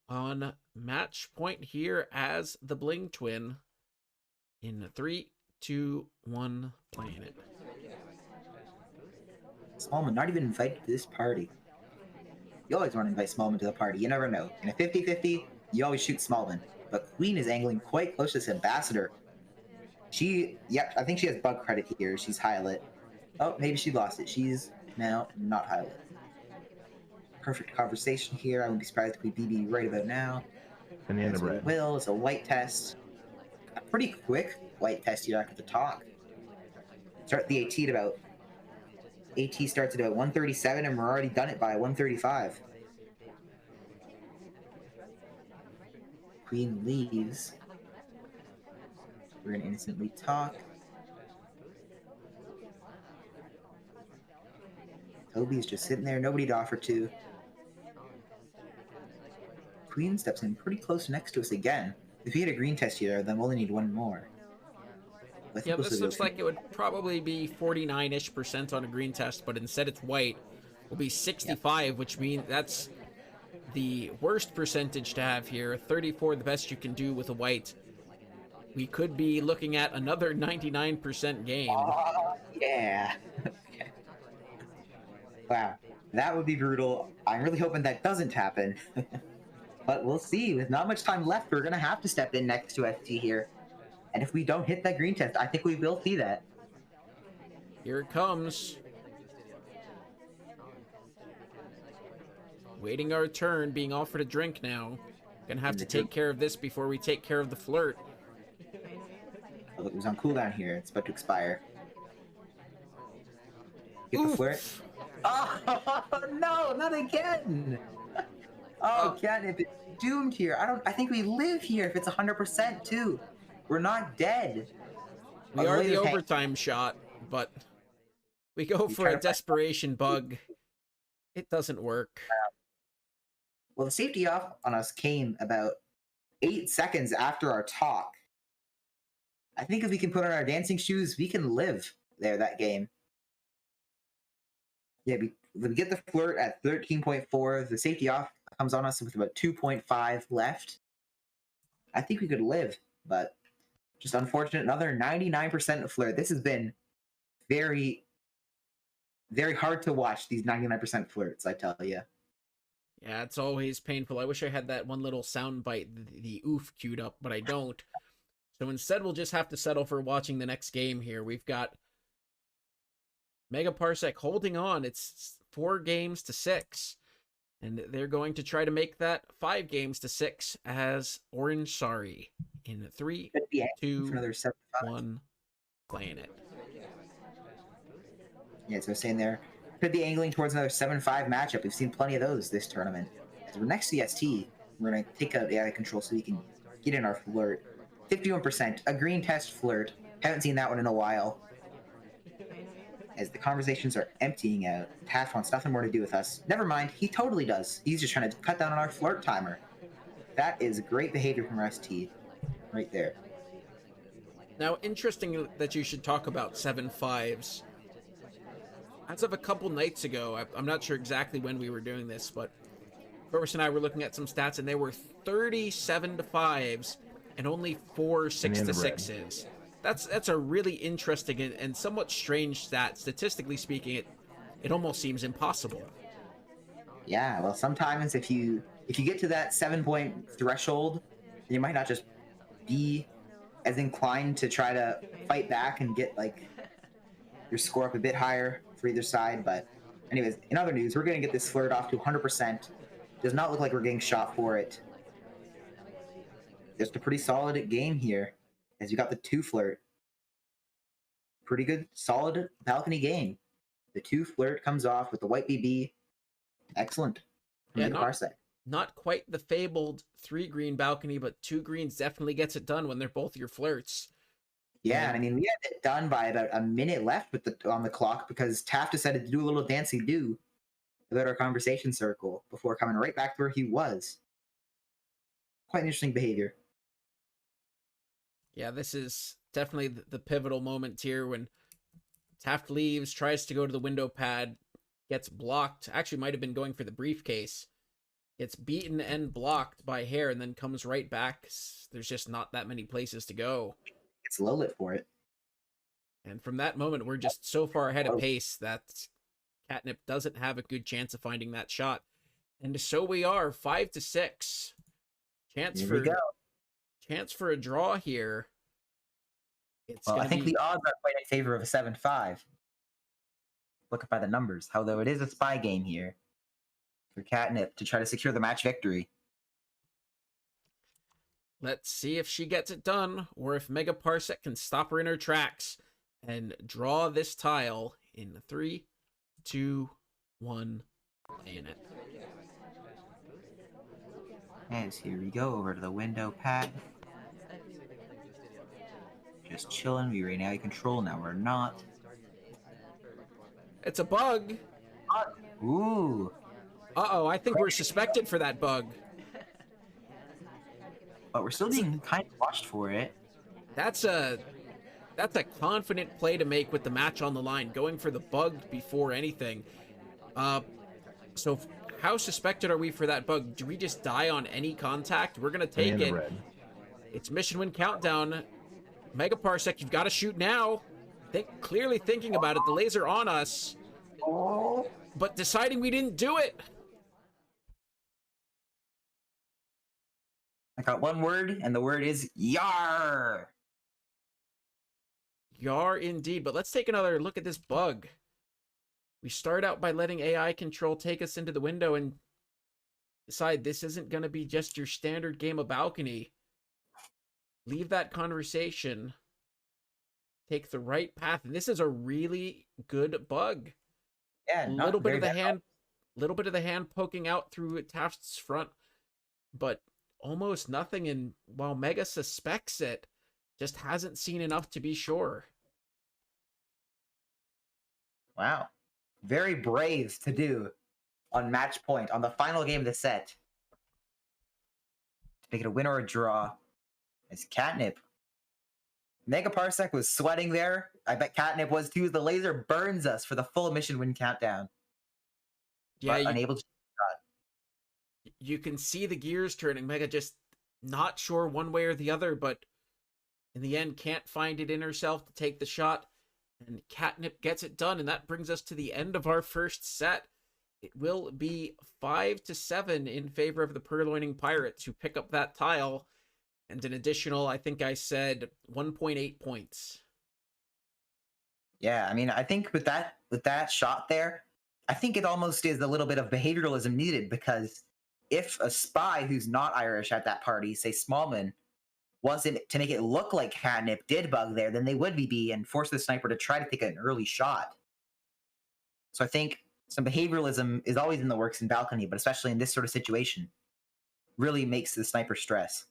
A: On match point here as the Bling Twin in 3, 2, 1, planet.
B: Smallman not even invited to this party. You always want to invite Smallman to the party. You never know. In a 50-50, you always shoot Smallman. But Queen is angling quite close to this Ambassador. I think she has bug credit here. She's highlight. Oh, maybe she lost it. She's now not highlight. Perfect conversation here. I wouldn't be surprised if we BB right about now.
C: Banana bread.
B: Will, it's a white test. A pretty quick white test here after the talk. Start the AT at about... AT starts at about 137, and we're already done it by 135. Queen leaves. We're gonna innocently talk. Toby's just sitting there, nobody to offer to. Queen steps in pretty close next to us again. If we had a green test here, then we'll only need one more.
A: Yeah, this looks like it would probably be 49-ish% on a green test, but instead it's white. Will be 65, yep. Which means that's the worst percentage to have here. 34, the best you can do with a white. We could be looking at another 99% game.
B: Yeah. Wow, that would be brutal. I'm really hoping that doesn't happen. But we'll see. With not much time left, we're going to have to step in next to ST here. And if we don't hit that green test, I think we will see that.
A: Here it comes. Waiting our turn, being offered a drink now. Gonna have to take care of this before we take care of the flirt.
B: Oh, it was on cooldown here. It's about to expire. Get the flirt. Oh no, not again! Oh, Catnip is doomed here. I think we live here if it's 100% too. We're not dead.
A: We are the overtime shot, but we go for a desperation bug. It doesn't work.
B: Well, the safety off on us came about 8 seconds after our talk. I think if we can put on our dancing shoes, we can live there that game. Yeah, we get the flirt at 13.4. The safety off comes on us with about 2.5 left. I think we could live, but just unfortunate. Another 99% flirt. This has been very, very hard to watch, these 99% flirts, I tell you.
A: Yeah, it's always painful. I wish I had that one little sound bite, the oof, queued up, but I don't. So instead, we'll just have to settle for watching the next game here. We've got Megaparsec holding on. It's 4-6. And they're going to try to make that 5-6 as Orange Sorry. In 3, 2, 1, playing it.
B: Yeah, so I was saying there, could be angling towards another 7-5 matchup. We've seen plenty of those this tournament. As we're next to the ST, we're going to take out AI control so we can get in our flirt. 51%, a green test flirt. Haven't seen that one in a while. As the conversations are emptying out, Taft wants nothing more to do with us. Never mind, he totally does. He's just trying to cut down on our flirt timer. That is great behavior from our ST. Right there.
A: Now, interesting that you should talk about 7-5s. As of a couple nights ago, I'm not sure exactly when we were doing this, but Boris and I were looking at some stats, and there were 37 5s and only 4 6-6s. That's a really interesting and somewhat strange stat. Statistically speaking, it almost seems impossible.
B: Yeah, well, sometimes if you get to that 7-point threshold, you might not just be as inclined to try to fight back and get like your score up a bit higher for either side. But anyways, in other news, we're going to get this flirt off to 100%. Does not look like we're getting shot for it. Just a pretty solid game here, as you got the 2 flirt. Pretty good, solid balcony game. The 2 flirt comes off with the white BB. Excellent.
A: Yeah, not quite the fabled 3 green balcony, but 2 greens definitely gets it done when they're both your flirts.
B: Yeah, I mean, we had it done by about a minute left on the clock because Taft decided to do a little dancey-do about our conversation circle before coming right back to where he was. Quite interesting behavior.
A: Yeah, this is definitely the pivotal moment here when Taft leaves, tries to go to the window pad, gets blocked. Actually, might have been going for the briefcase. Gets beaten and blocked by Hair and then comes right back. There's just not that many places to go.
B: It's low lit for it.
A: And from that moment, we're just so far ahead of pace that Catnip doesn't have a good chance of finding that shot. And so we are 5-6. Chance for a draw here.
B: I think the odds are quite in favor of a 7-5. Look by the numbers. Although it is a spy game here for Catnip to try to secure the match victory.
A: Let's see if she gets it done, or if Megaparsec can stop her in her tracks and draw this tile in 3, 2, 1, playing it.
B: As here we go over to the window pad. Just chilling. We were in AI control. Now we're not.
A: It's a bug.
B: Ooh.
A: Uh-oh, I think we're suspected for that bug.
B: But we're still being kind of watched for it.
A: That's a confident play to make with the match on the line, going for the bug before anything. So how suspected are we for that bug? Do we just die on any contact? We're gonna take it.
C: Red.
A: It's mission win countdown. Megaparsec, you've got to shoot now. Clearly thinking about it. The laser on us. But deciding we didn't do it.
B: I got one word, and the word is YAR.
A: YAR indeed. But let's take another look at this bug. We start out by letting AI control take us into the window and decide this isn't going to be just your standard game of balcony. Leave that conversation. Take the right path. And this is a really good bug.
B: Yeah,
A: A
B: not
A: little bit
B: very
A: of the
B: bad.
A: hand, little bit of the hand poking out through Taft's front, but almost nothing. And while Mega suspects it, just hasn't seen enough to be sure.
B: Wow. Very brave to do on match point on the final game of the set. To make it a win or a draw. It's Catnip. Mega Parsec was sweating there. I bet Catnip was too. The laser burns us for the full mission win countdown.
A: Yeah,
B: But unable to.
A: you can see the gears turning. Mega just not sure one way or the other, but in the end can't find it in herself to take the shot. And Catnip gets it done, and that brings us to the end of our first set. It will be 5-7 in favor of the Purloining Pirates, who pick up that tile, and an additional, I think I said, 1.8 points.
B: Yeah, I mean, I think with that shot there, I think it almost is a little bit of behavioralism needed, because if a spy who's not Irish at that party, say Smallman, wasn't to make it look like Catnip did bug there, then they would be B and force the sniper to try to take an early shot. So I think some behavioralism is always in the works in balcony, but especially in this sort of situation, really makes the sniper stress.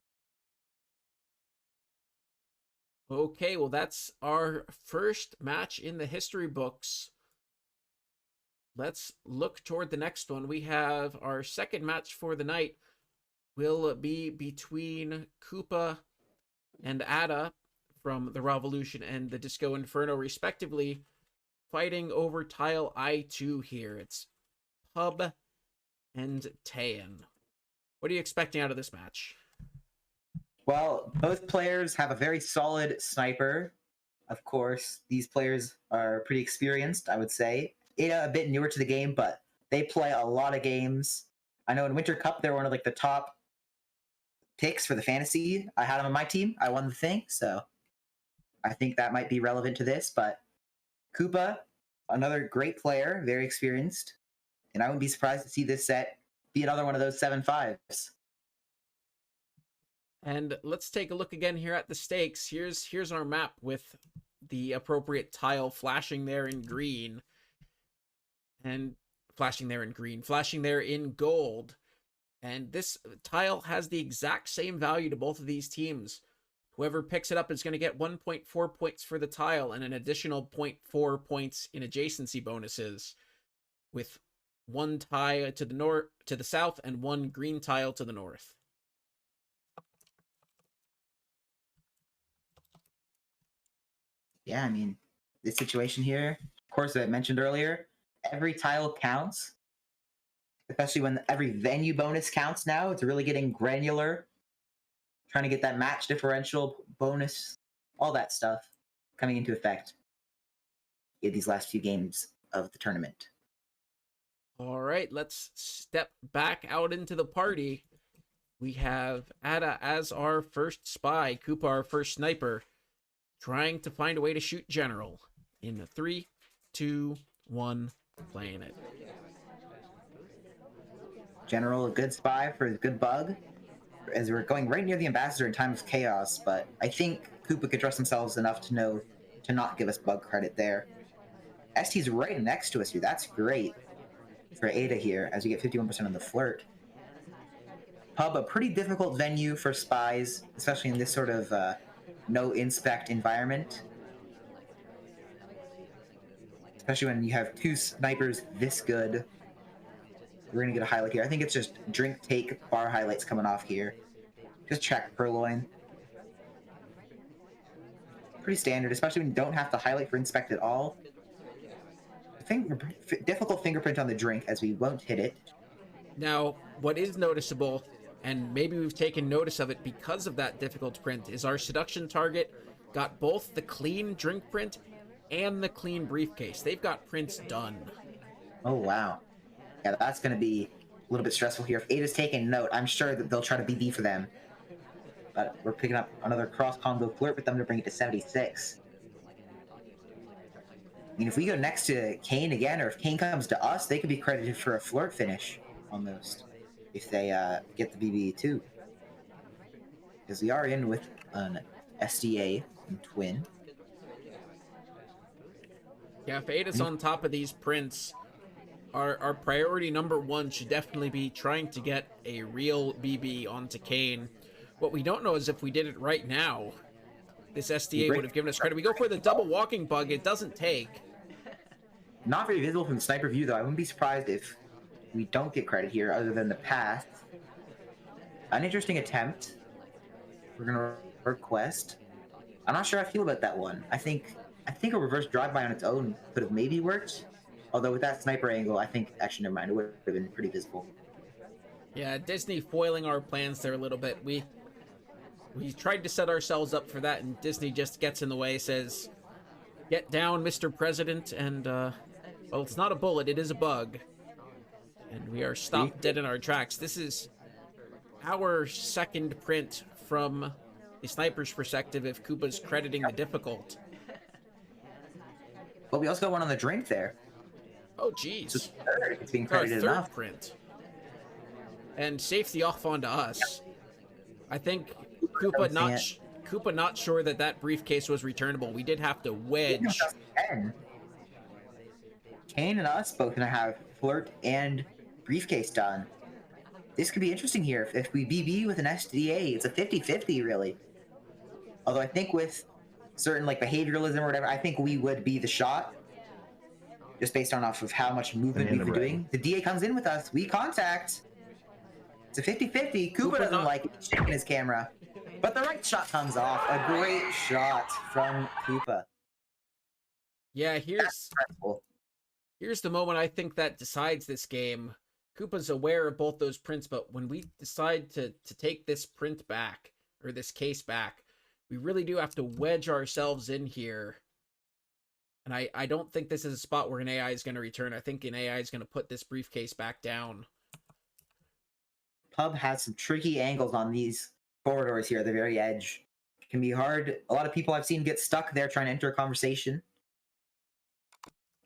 A: Okay, well, that's our first match in the history books. Let's look toward the next one. We have our second match for the night will be between Koopa and Ada from the Revolution and the Disco Inferno, respectively, fighting over tile I2 here. It's Pub and Tayan. What are you expecting out of this match?
B: Well, both players have a very solid sniper. Of course, these players are pretty experienced, I would say. Ada a bit newer to the game, but they play a lot of games. I know in Winter Cup, they're one of the top picks for the fantasy. I had them on my team. I won the thing, so I think that might be relevant to this. But Koopa, another great player, very experienced, and I wouldn't be surprised to see this set be another one of those 7-5s.
A: And let's take a look again here at the stakes. Here's our map with the appropriate tile flashing there in green. And flashing there in gold. And this tile has the exact same value to both of these teams. Whoever picks it up is going to get 1.4 points for the tile and an additional 0.4 points in adjacency bonuses, with one tile to the south and one green tile to the north.
B: Yeah, I mean, this situation here, of course, I mentioned earlier, every tile counts, especially when every venue bonus counts now. It's really getting granular, trying to get that match differential bonus, all that stuff coming into effect in these last few games of the tournament.
A: All right, let's step back out into the party. We have Ada as our first spy, Koopa our first sniper, trying to find a way to shoot General in 3, 2, 1, playing it.
B: General, a good spy for a good bug, as we're going right near the Ambassador in time of chaos, but I think Koopa could trust themselves enough to know to not give us bug credit there. ST's right next to us here. That's great for Ada here, as we get 51% on the flirt. Pub, a pretty difficult venue for spies, especially in this sort of no inspect environment. Especially when you have two snipers this good. We're going to get a highlight here. I think it's just drink, take, bar highlights coming off here. Just check Purloin. Pretty standard, especially when you don't have to highlight for inspect at all. Difficult fingerprint on the drink, as we won't hit it.
A: Now, what is noticeable, and maybe we've taken notice of it because of that difficult print, is our seduction target got both the clean drink print and the clean briefcase. They've got prints done.
B: Oh, wow. Yeah, that's going to be a little bit stressful here. If Ada's taking note, I'm sure that they'll try to BB for them. But we're picking up another cross-combo flirt with them to bring it to 76. I mean, if we go next to Kane again, or if Kane comes to us, they could be credited for a flirt finish, almost. if they get the BB too. Because we are in with an SDA and Twin.
A: Yeah, if Ada's on top of these prints, our priority number one should definitely be trying to get a real BB onto Kane. What we don't know is if we did it right now, this SDA would have given us credit. We go for the double walking bug, it doesn't take.
B: Not very visible from the sniper view, though. I wouldn't be surprised if we don't get credit here, other than the path. An interesting attempt. We're gonna request. I'm not sure how I feel about that one. I think a reverse drive-by on its own could have maybe worked. Although with that sniper angle, I think actually never mind. It would have been pretty visible.
A: Yeah, Disney foiling our plans there a little bit. We tried to set ourselves up for that, and Disney just gets in the way, says, "Get down, Mr. President," and well, it's not a bullet, it is a bug. And we are stopped dead in our tracks. This is our second print from the sniper's perspective if Koopa's crediting the difficult.
B: But we also got one on the drink there.
A: Oh, jeez.
B: So it's being
A: It's our
B: credited
A: third
B: enough.
A: print. And safety off onto us. I think Koopa not sure that that briefcase was returnable. We did have to wedge.
B: Kane and us both gonna have flirt and briefcase done. This could be interesting here. If we BB with an SDA, it's a 50-50 really. Although I think with certain like behavioralism or whatever, I think we would be the shot. Just based on off of how much movement we've been doing. The DA comes in with us, we contact. It's a 50-50. Koopa doesn't like it, shaking his camera. But the right shot comes off. A great shot from Koopa.
A: Yeah, here's the moment I think that decides this game. Koopa's aware of both those prints, but when we decide to take this print back, or this case back, we really do have to wedge ourselves in here. And I don't think this is a spot where an AI is going to return. I think an AI is going to put this briefcase back down.
B: Pub has some tricky angles on these corridors here at the very edge. It can be hard. A lot of people I've seen get stuck there trying to enter a conversation.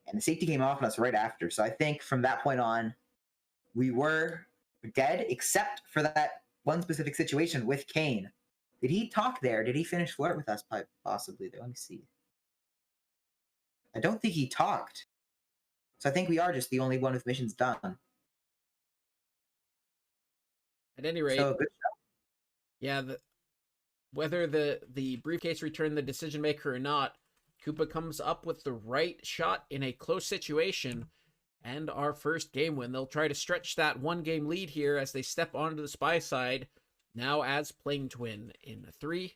B: And the safety came off on us right after. So I think from that point on, we were dead, except for that one specific situation with Kane. Did he talk there? Did he finish flirt with us possibly there? Let me see. I don't think he talked. So I think we are just the only one with missions done.
A: At any rate,
B: so, good job.
A: Yeah, whether the briefcase returned the decision maker or not, Koopa comes up with the right shot in a close situation, and our first game win. They'll try to stretch that one-game lead here as they step onto the spy side, now as playing twin in 3,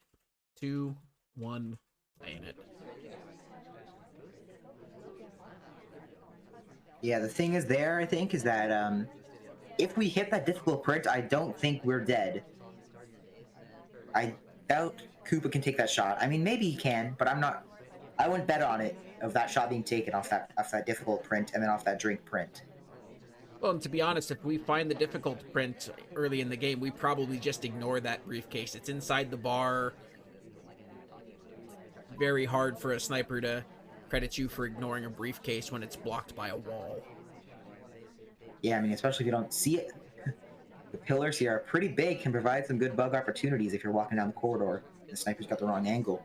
A: 2, 1, playing it.
B: Yeah, the thing is there, I think, is that if we hit that difficult print, I don't think we're dead. I doubt Koopa can take that shot. I mean, maybe he can, but I wouldn't bet on it, of that shot being taken off that difficult print and then off that drink print.
A: Well, and to be honest, if we find the difficult print early in the game, we probably just ignore that briefcase. It's inside the bar. Very hard for a sniper to credit you for ignoring a briefcase when it's blocked by a wall.
B: Yeah, I mean, especially if you don't see it. The pillars here are pretty big, can provide some good bug opportunities if you're walking down the corridor. The sniper's got the wrong angle.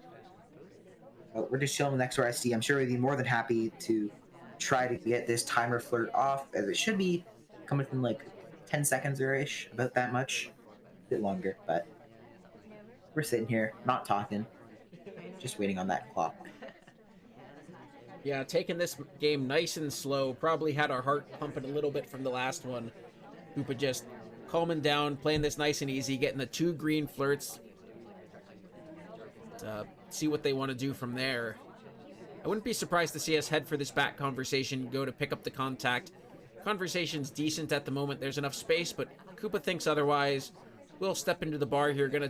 B: But we're just chilling next to our SD. I'm sure we'd be more than happy to try to get this timer flirt off, as it should be coming from like 10 seconds or ish, about that much. A bit longer, but we're sitting here, not talking, just waiting on that clock.
A: Yeah, taking this game nice and slow. Probably had our heart pumping a little bit from the last one. Koopa just calming down, playing this nice and easy, getting the 2 green flirts. See what they want to do from there. I wouldn't be surprised to see us head for this back conversation, go to pick up the contact. Conversation's decent at the moment. There's enough space, but Koopa thinks otherwise. We'll step into the bar here. Gonna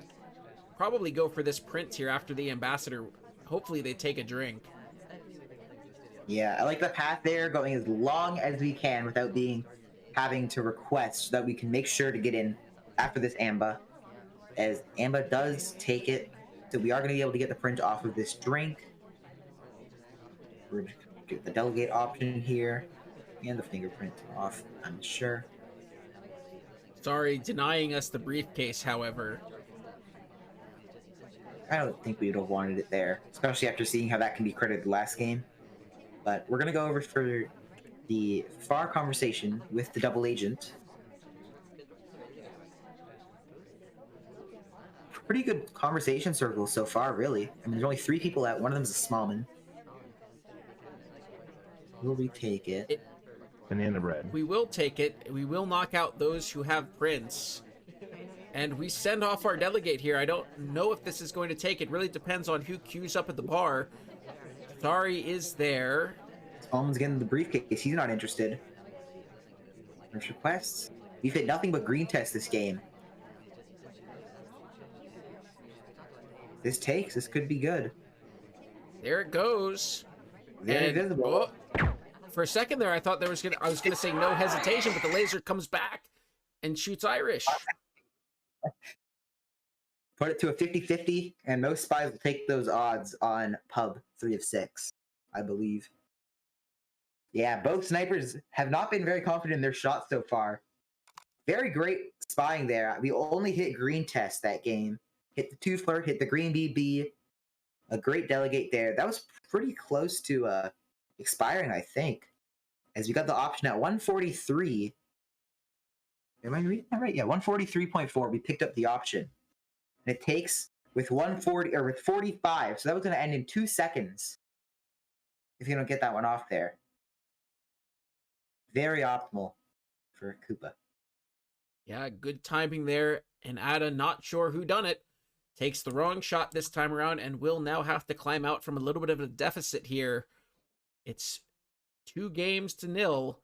A: probably go for this print here after the ambassador. Hopefully they take a drink.
B: Yeah, I like the path there, going as long as we can without having to request, so that we can make sure to get in after this Amba. As Amba does take it, so we are going to be able to get the print off of this drink. We're going to get the delegate option here, and the fingerprint off, I'm sure.
A: Sorry, denying us the briefcase, however.
B: I don't think we would have wanted it there, especially after seeing how that can be credited last game. But we're going to go over for the FAR conversation with the double agent. Pretty good conversation circle so far, really. I mean, there's only 3 people out. One of them is a smallman. Will we take it?
C: Banana bread.
A: We will take it. We will knock out those who have Prince. And we send off our delegate here. I don't know if this is going to take. It really depends on who queues up at the bar. Thari is there.
B: Smallman's getting the briefcase. He's not interested. First requests. We've hit nothing but green tests this game. This takes. This could be good.
A: There it goes.
B: Very visible.
A: For a second there, I thought I was gonna say no hesitation, but the laser comes back and shoots Irish.
B: Put it to a 50-50, and most spies will take those odds on pub 3 of 6, I believe. Yeah, both snipers have not been very confident in their shots so far. Very great spying there. We only hit green test that game. Hit the 2 flirt, hit the green BB. A great delegate there. That was pretty close to expiring, I think. As we got the option at 143. Am I reading that right? Yeah, 143.4. We picked up the option. And it takes with 140 or with 45. So that was going to end in 2 seconds. If you don't get that one off there. Very optimal for Koopa.
A: Yeah, good timing there. And Ada, not sure who done it, takes the wrong shot this time around and will now have to climb out from a little bit of a deficit here. It's 2-0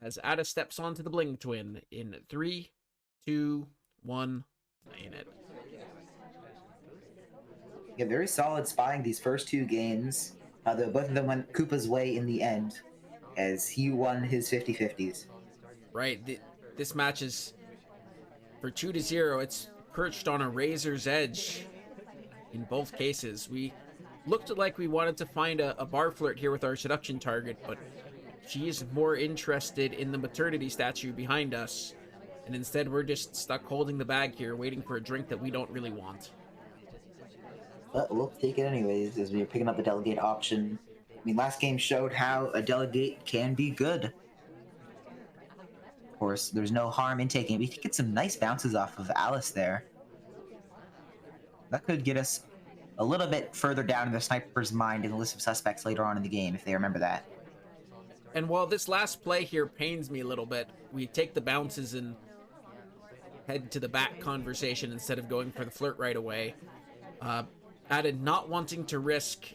A: as Ada steps onto the Bling Twin in 3, 2, 1, playing it.
B: Yeah, very solid spying these first 2 games. Though both of them went Koopa's way in the end, as he won his 50-50s.
A: Right, this match is for 2-0. It's perched on a razor's edge in both cases. We looked like we wanted to find a bar flirt here with our seduction target, but she is more interested in the maternity statue behind us, and instead we're just stuck holding the bag here waiting for a drink that we don't really want.
B: But we'll take it anyways, as we are picking up the delegate option. I mean, last game showed how a delegate can be good. Of course, there's no harm in taking it. We could get some nice bounces off of Alice there. That could get us a little bit further down in the sniper's mind in the list of suspects later on in the game, if they remember that.
A: And while this last play here pains me a little bit, we take the bounces and head to the back conversation instead of going for the flirt right away. Ada not wanting to risk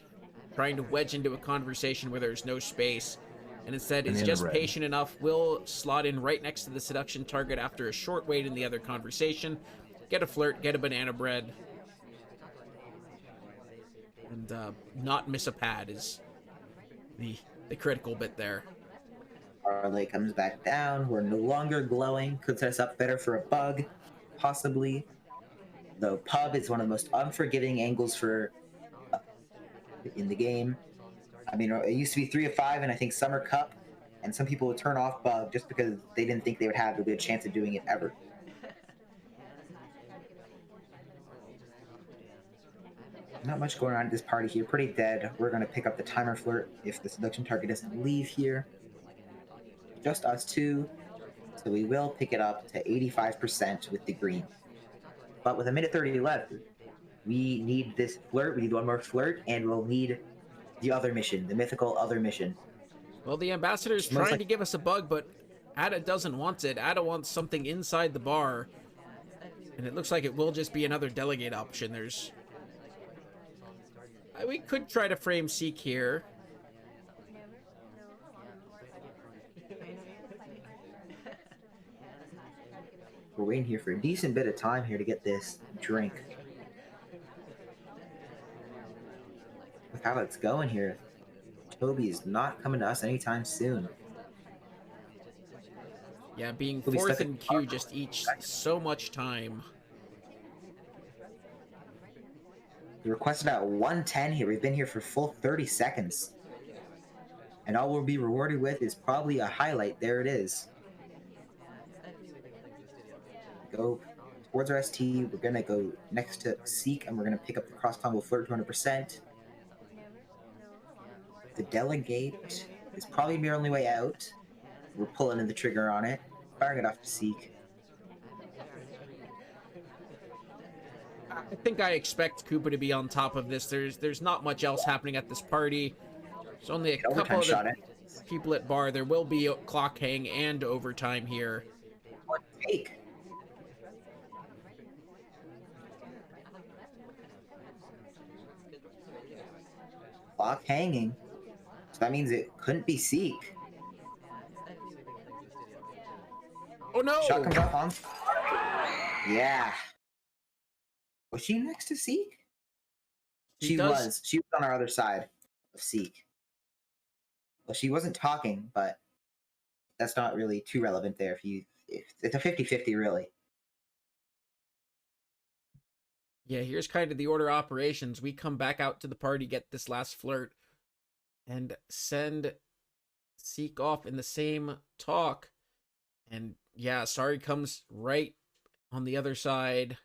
A: trying to wedge into a conversation where there's no space, and instead is just patient enough, will slot in right next to the seduction target after a short wait in the other conversation, get a flirt, get a banana bread, and not miss a pad is the critical bit there.
B: Parlay comes back down. We're no longer glowing. Could set us up better for a bug, possibly. Though pub is one of the most unforgiving angles for in the game. I mean, it used to be 3 of 5, and I think Summer Cup, and some people would turn off bug just because they didn't think they would have a good chance of doing it ever. Not much going on at this party here. Pretty dead. We're going to pick up the timer flirt if the seduction target doesn't leave here. Just us 2, so we will pick it up to 85% with the green. But with 1:30 left, we need this flirt. We need one more flirt, and we'll need the other mission, the mythical other mission.
A: Well, the ambassador's trying to give us a bug, but Ada doesn't want it. Ada wants something inside the bar, and it looks like it will just be another delegate option. There's... we could try to frame Seek here.
B: We're waiting here for a decent bit of time here to get this drink. With how it's going here, Toby is not coming to us anytime soon.
A: Yeah, being fourth in queue just eats so much time.
B: We requested at 110 here. We've been here for full 30 seconds. And all we'll be rewarded with is probably a highlight. There it is. go towards our ST. We're gonna go next to Seek, and we're gonna pick up the cross combo flirt 200%. The delegate is probably the only way out. We're pulling in the trigger on it, firing it off to Seek.
A: I think I expect Koopa to be on top of this. There's not much else happening at this party. There's only a couple of people at bar. There will be clock hang and overtime here.
B: What take? Clock hanging. So that means it couldn't be Seek.
A: Oh no!
B: Shot comes off on. Yeah. Was she next to Seek? She was. She was on our other side of Seek. Well, she wasn't talking, but that's not really too relevant there. If it's a 50-50, really.
A: Yeah, here's kind of the order of operations. We come back out to the party, get this last flirt, and send Seek off in the same talk. And yeah, Sorry comes right on the other side.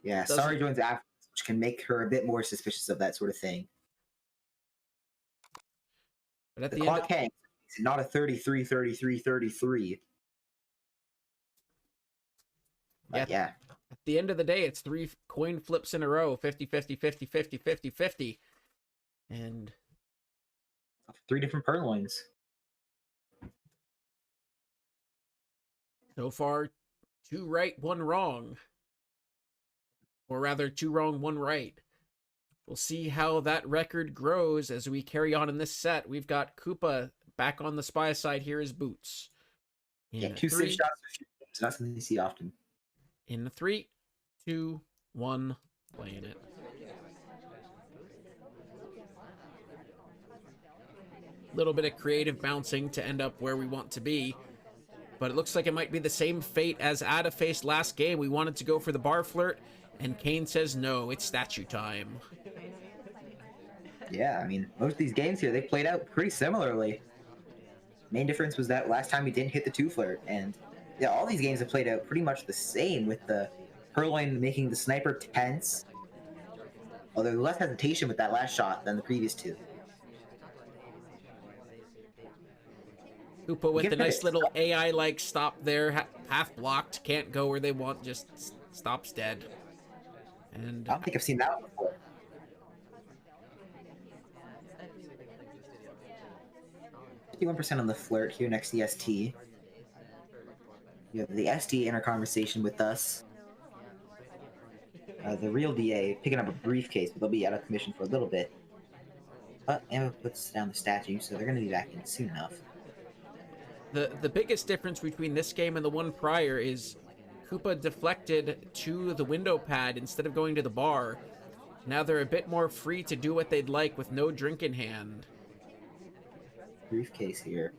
B: Yeah, Sorry joins after, which can make her a bit more suspicious of that sort of thing.
A: But at
B: the clock hangs. It's not a 33-33-33. Yeah.
A: At the end of the day, it's 3 coin flips in a row, 50-50, 50-50, 50-50. And
B: 3 different purloins.
A: So far, 2 right, 1 wrong. Or rather, 2 wrong, 1 right. We'll see how that record grows as we carry on in this set. We've got Koopa back on the spy side here as Boots.
B: Yeah, 2 6 shots. It's not something you see often.
A: In 3, 2, 1, playing it. Little bit of creative bouncing to end up where we want to be. But it looks like it might be the same fate as Ada faced last game. We wanted to go for the bar flirt, and Kane says no, it's statue time.
B: Yeah, I mean, most of these games here, they played out pretty similarly. Main difference was that last time we didn't hit the 2 flirt, and yeah, all these games have played out pretty much the same, with the purloin making the sniper tense. Although less hesitation with that last shot than the previous 2.
A: Koopa with a nice little AI-like stop there, half blocked, can't go where they want, just stops dead. And
B: I don't think I've seen that one before. %51% on the flirt here next to the ST. You have the ST in our conversation with us. The real DA picking up a briefcase, but they'll be out of commission for a little bit. But Emma puts down the statue, so they're going to be back in soon enough.
A: The biggest difference between this game and the one prior is Koopa deflected to the window pad instead of going to the bar. Now they're a bit more free to do what they'd like with no drink in hand.
B: Briefcase here.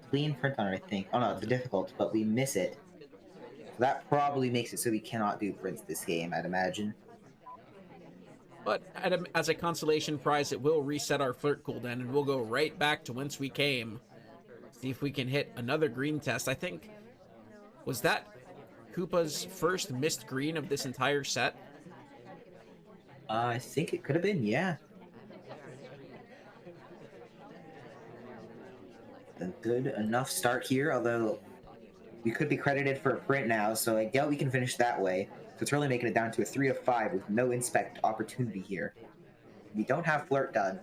B: Clean print on it, I think. Oh no, it's difficult, but we miss it. So that probably makes it so we cannot do prints this game, I'd imagine.
A: But as a consolation prize, it will reset our flirt cooldown, and we'll go right back to whence we came. See if we can hit another green test. I think, was that Koopa's first missed green of this entire set?
B: I think it could have been, yeah. A good enough start here, although we could be credited for a print now, so I doubt we can finish that way. So it's really making it down to a 3 of 5 with no inspect opportunity here. We don't have flirt done,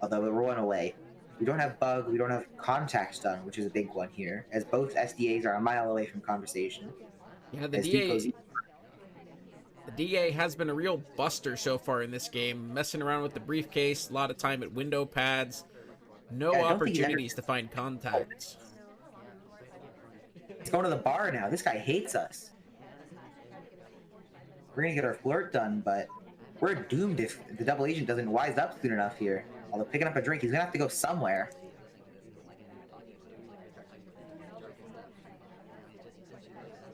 B: although we're rolling away. We don't have bug, we don't have contacts done, which is a big one here, as both SDAs are a mile away from conversation.
A: Yeah, the DA has been a real buster so far in this game, messing around with the briefcase, a lot of time at window pads, no opportunities to find contacts.
B: He's going to the bar now. This guy hates us. We're gonna get our flirt done, but we're doomed if the double agent doesn't wise up soon enough here. Although picking up a drink, he's gonna have to go somewhere.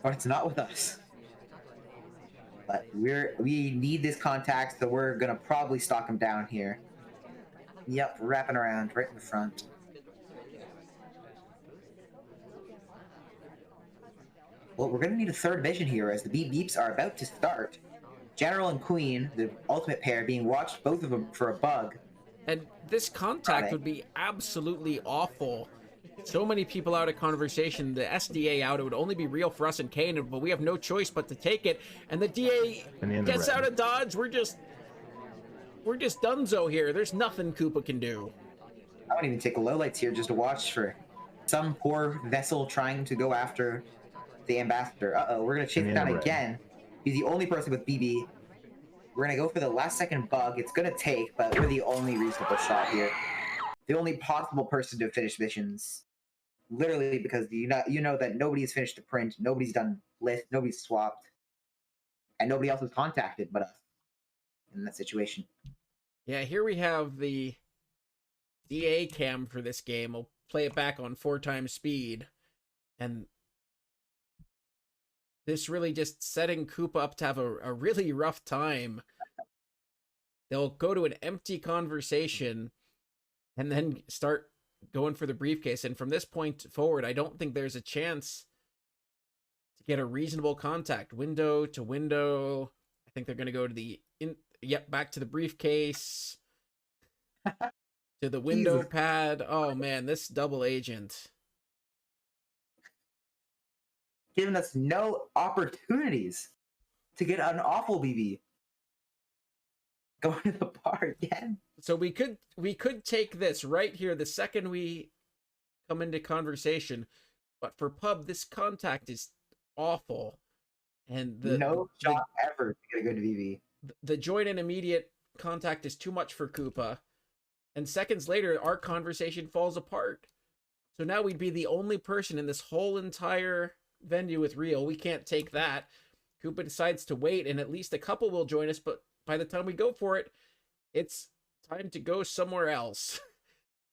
B: But it's not with us. But we need this contact, so we're gonna probably stalk him down here. Yep, wrapping around right in the front. Well, we're going to need a third vision here as the beep beeps are about to start. General and Queen, the ultimate pair, being watched, both of them, for a bug.
A: And this contact would be absolutely awful. So many people out of conversation, the SDA out, it would only be real for us and Kane, but we have no choice but to take it. And the DA gets out of dodge. We're just donezo here. There's nothing Koopa can do.
B: I won't even take lowlights here just to watch for some poor vessel trying to go after the ambassador. Uh-oh, we're going to chase it down again. He's the only person with BB. We're going to go for the last second bug. It's going to take, but we're the only reasonable shot here. The only possible person to finish missions. Literally, because you know that nobody's finished the print, nobody's done list, nobody's swapped, and nobody else was contacted but us in that situation.
A: Yeah, here we have the DA cam for this game. We'll play it back on 4x speed. And this really just setting Koopa up to have a really rough time. They'll go to an empty conversation and then start going for the briefcase. And from this point forward, I don't think there's a chance to get a reasonable contact. Window to window. I think they're going to go to the... back to the briefcase. To the window pad. Oh, man, this double agent.
B: Giving us no opportunities to get an awful BB. Going to the bar again.
A: So we could take this right here the second we come into conversation, but for pub, this contact is awful, and
B: no shot ever to get a good BB.
A: The joint and immediate contact is too much for Koopa, and seconds later our conversation falls apart. So now we'd be the only person in this whole entire venue with Rio. We can't take that. Koopa decides to wait, and at least a couple will join us, but by the time we go for it, it's time to go somewhere else.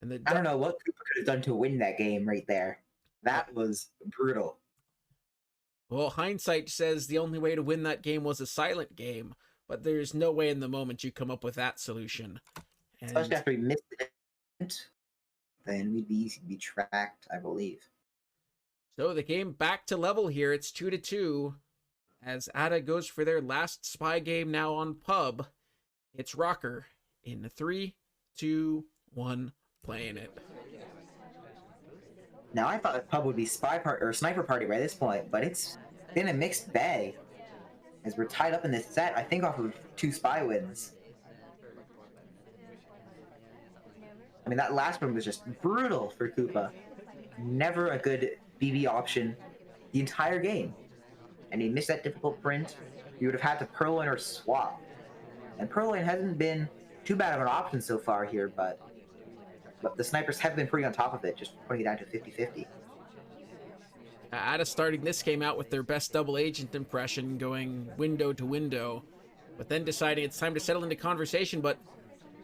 A: And
B: I don't know what Koopa could have done to win that game right there. That was brutal.
A: Well, hindsight says the only way to win that game was a silent game, but there's no way in the moment you come up with that solution. And
B: especially after we missed it, then we'd be easy to be tracked, I believe.
A: So the game back to level here. It's 2-2. As Ada goes for their last spy game now on pub. It's Rocker in 3, 2, 1, playing it.
B: Now I thought pub would be SpyParty or Sniper Party by this point, but it's been a mixed bag. As we're tied up in this set, I think off of 2 spy wins. I mean, that last one was just brutal for Koopa. Never a good BB option the entire game. And he missed that difficult print. You would have had to Purloin or swap. And Purloin hasn't been too bad of an option so far here, but the snipers have been pretty on top of it, just putting it down to 50-50.
A: Ada starting this game out with their best double agent impression, going window to window, but then deciding it's time to settle into conversation, but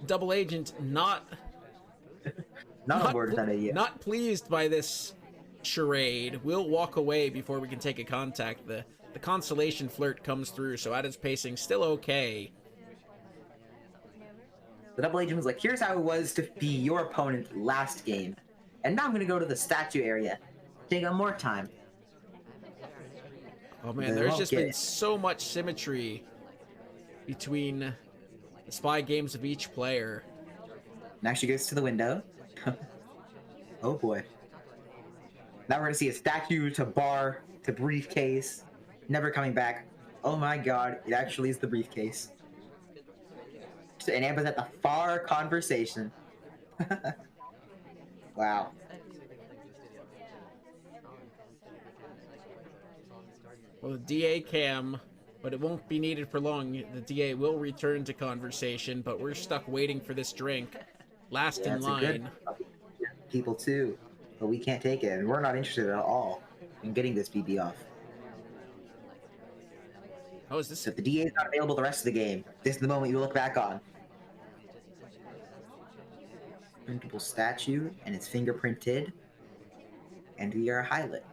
A: double agent not
B: on board with that idea.
A: Not pleased by this charade. We'll walk away before we can take a contact. The consolation flirt comes through, so Ada's pacing still okay.
B: The double agent was like, here's how it was to be your opponent last game. And now I'm going to go to the statue area. Take on more time.
A: Oh man, there's just been so much symmetry between the spy games of each player.
B: Now she goes to the window. Oh boy. Now we're going to see a statue to bar to briefcase. Never coming back. Oh my god, it actually is the briefcase. And Amber's at the far conversation. Wow.
A: Well, the DA cam, but it won't be needed for long. The DA will return to conversation, but we're stuck waiting for this drink. Last in line.
B: People too, but we can't take it, and we're not interested at all in getting this BB off.
A: Oh, is this?
B: So if the DA is not available the rest of the game, this is the moment you look back on. Printable statue, and it's fingerprinted, and we are a highlight.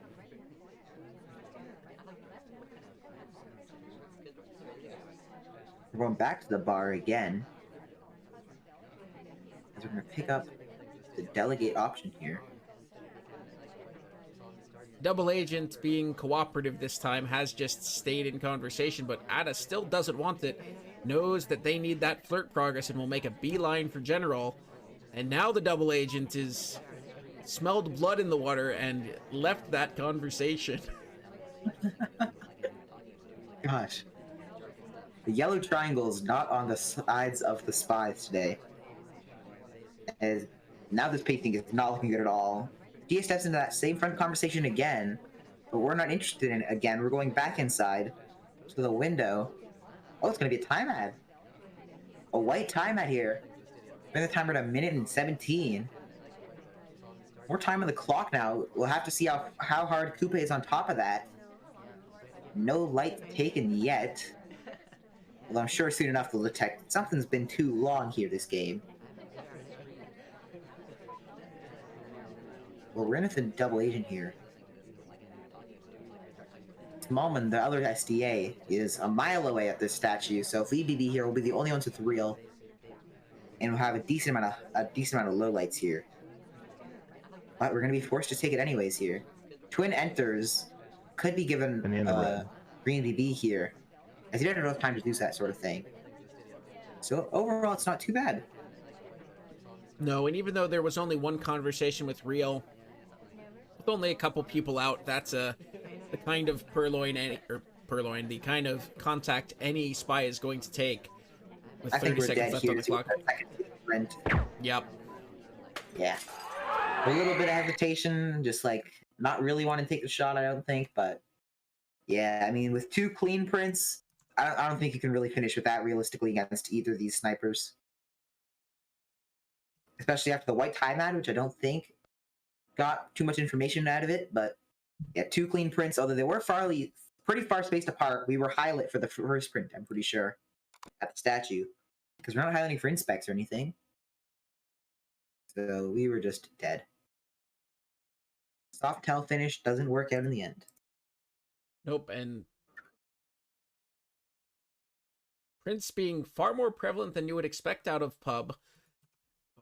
B: We're going back to the bar again, as we're going to pick up the delegate option here.
A: Double Agent, being cooperative this time, has just stayed in conversation, but Ada still doesn't want it, knows that they need that flirt progress and will make a beeline for General. And now the Double Agent is smelled blood in the water and left that conversation.
B: Gosh. The yellow triangle is not on the sides of the spies today. As now this pacing is not looking good at all. Gia steps into that same front conversation again, but we're not interested in it again. We're going back inside to the window. Oh, it's going to be a time ad. A white time ad here. Bring the timer to 1:17. More time on the clock now. We'll have to see how hard Koopa is on top of that. No light taken yet. Although I'm sure soon enough they'll detect something's been too long here this game. Well, we're in with a double agent here. Smallman, the other SDA, is a mile away at this statue, so if we BB here, we'll be the only ones with real, and we'll have a decent amount of lowlights here. But we're gonna be forced to take it anyways here. Twin enters, could be given green BB here, as he didn't have enough time to do that sort of thing. So overall, it's not too bad.
A: No, and even though there was only one conversation with Real, with only a couple people out, that's the kind of the kind of contact any spy is going to take with 30 seconds left on the clock. Yep.
B: Yeah. A little bit of hesitation, just like not really want to take the shot, I don't think, but yeah, I mean, with 2 clean prints, I don't think you can really finish with that realistically against either of these snipers. Especially after the white time ad, which I don't think got too much information out of it, but yeah, 2 clean prints, although they were pretty far spaced apart. We were highlight for the first print, I'm pretty sure, at the statue, because we're not highlighting for inspects or anything. So we were just dead. Soft tail finish doesn't work out in the end.
A: Nope, and prints being far more prevalent than you would expect out of Pub.